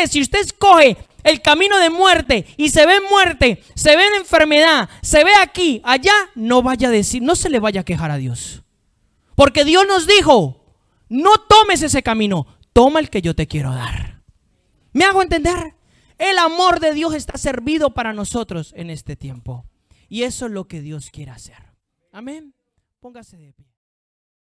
Si usted escoge el camino de muerte y se ve en muerte, se ve en enfermedad, se ve aquí, allá, no vaya a decir, no se le vaya a quejar a Dios. Porque Dios nos dijo, no tomes ese camino, toma el que yo te quiero dar. ¿Me hago entender? El amor de Dios está servido para nosotros en este tiempo. Y eso es lo que Dios quiere hacer. Amén. Póngase de pie.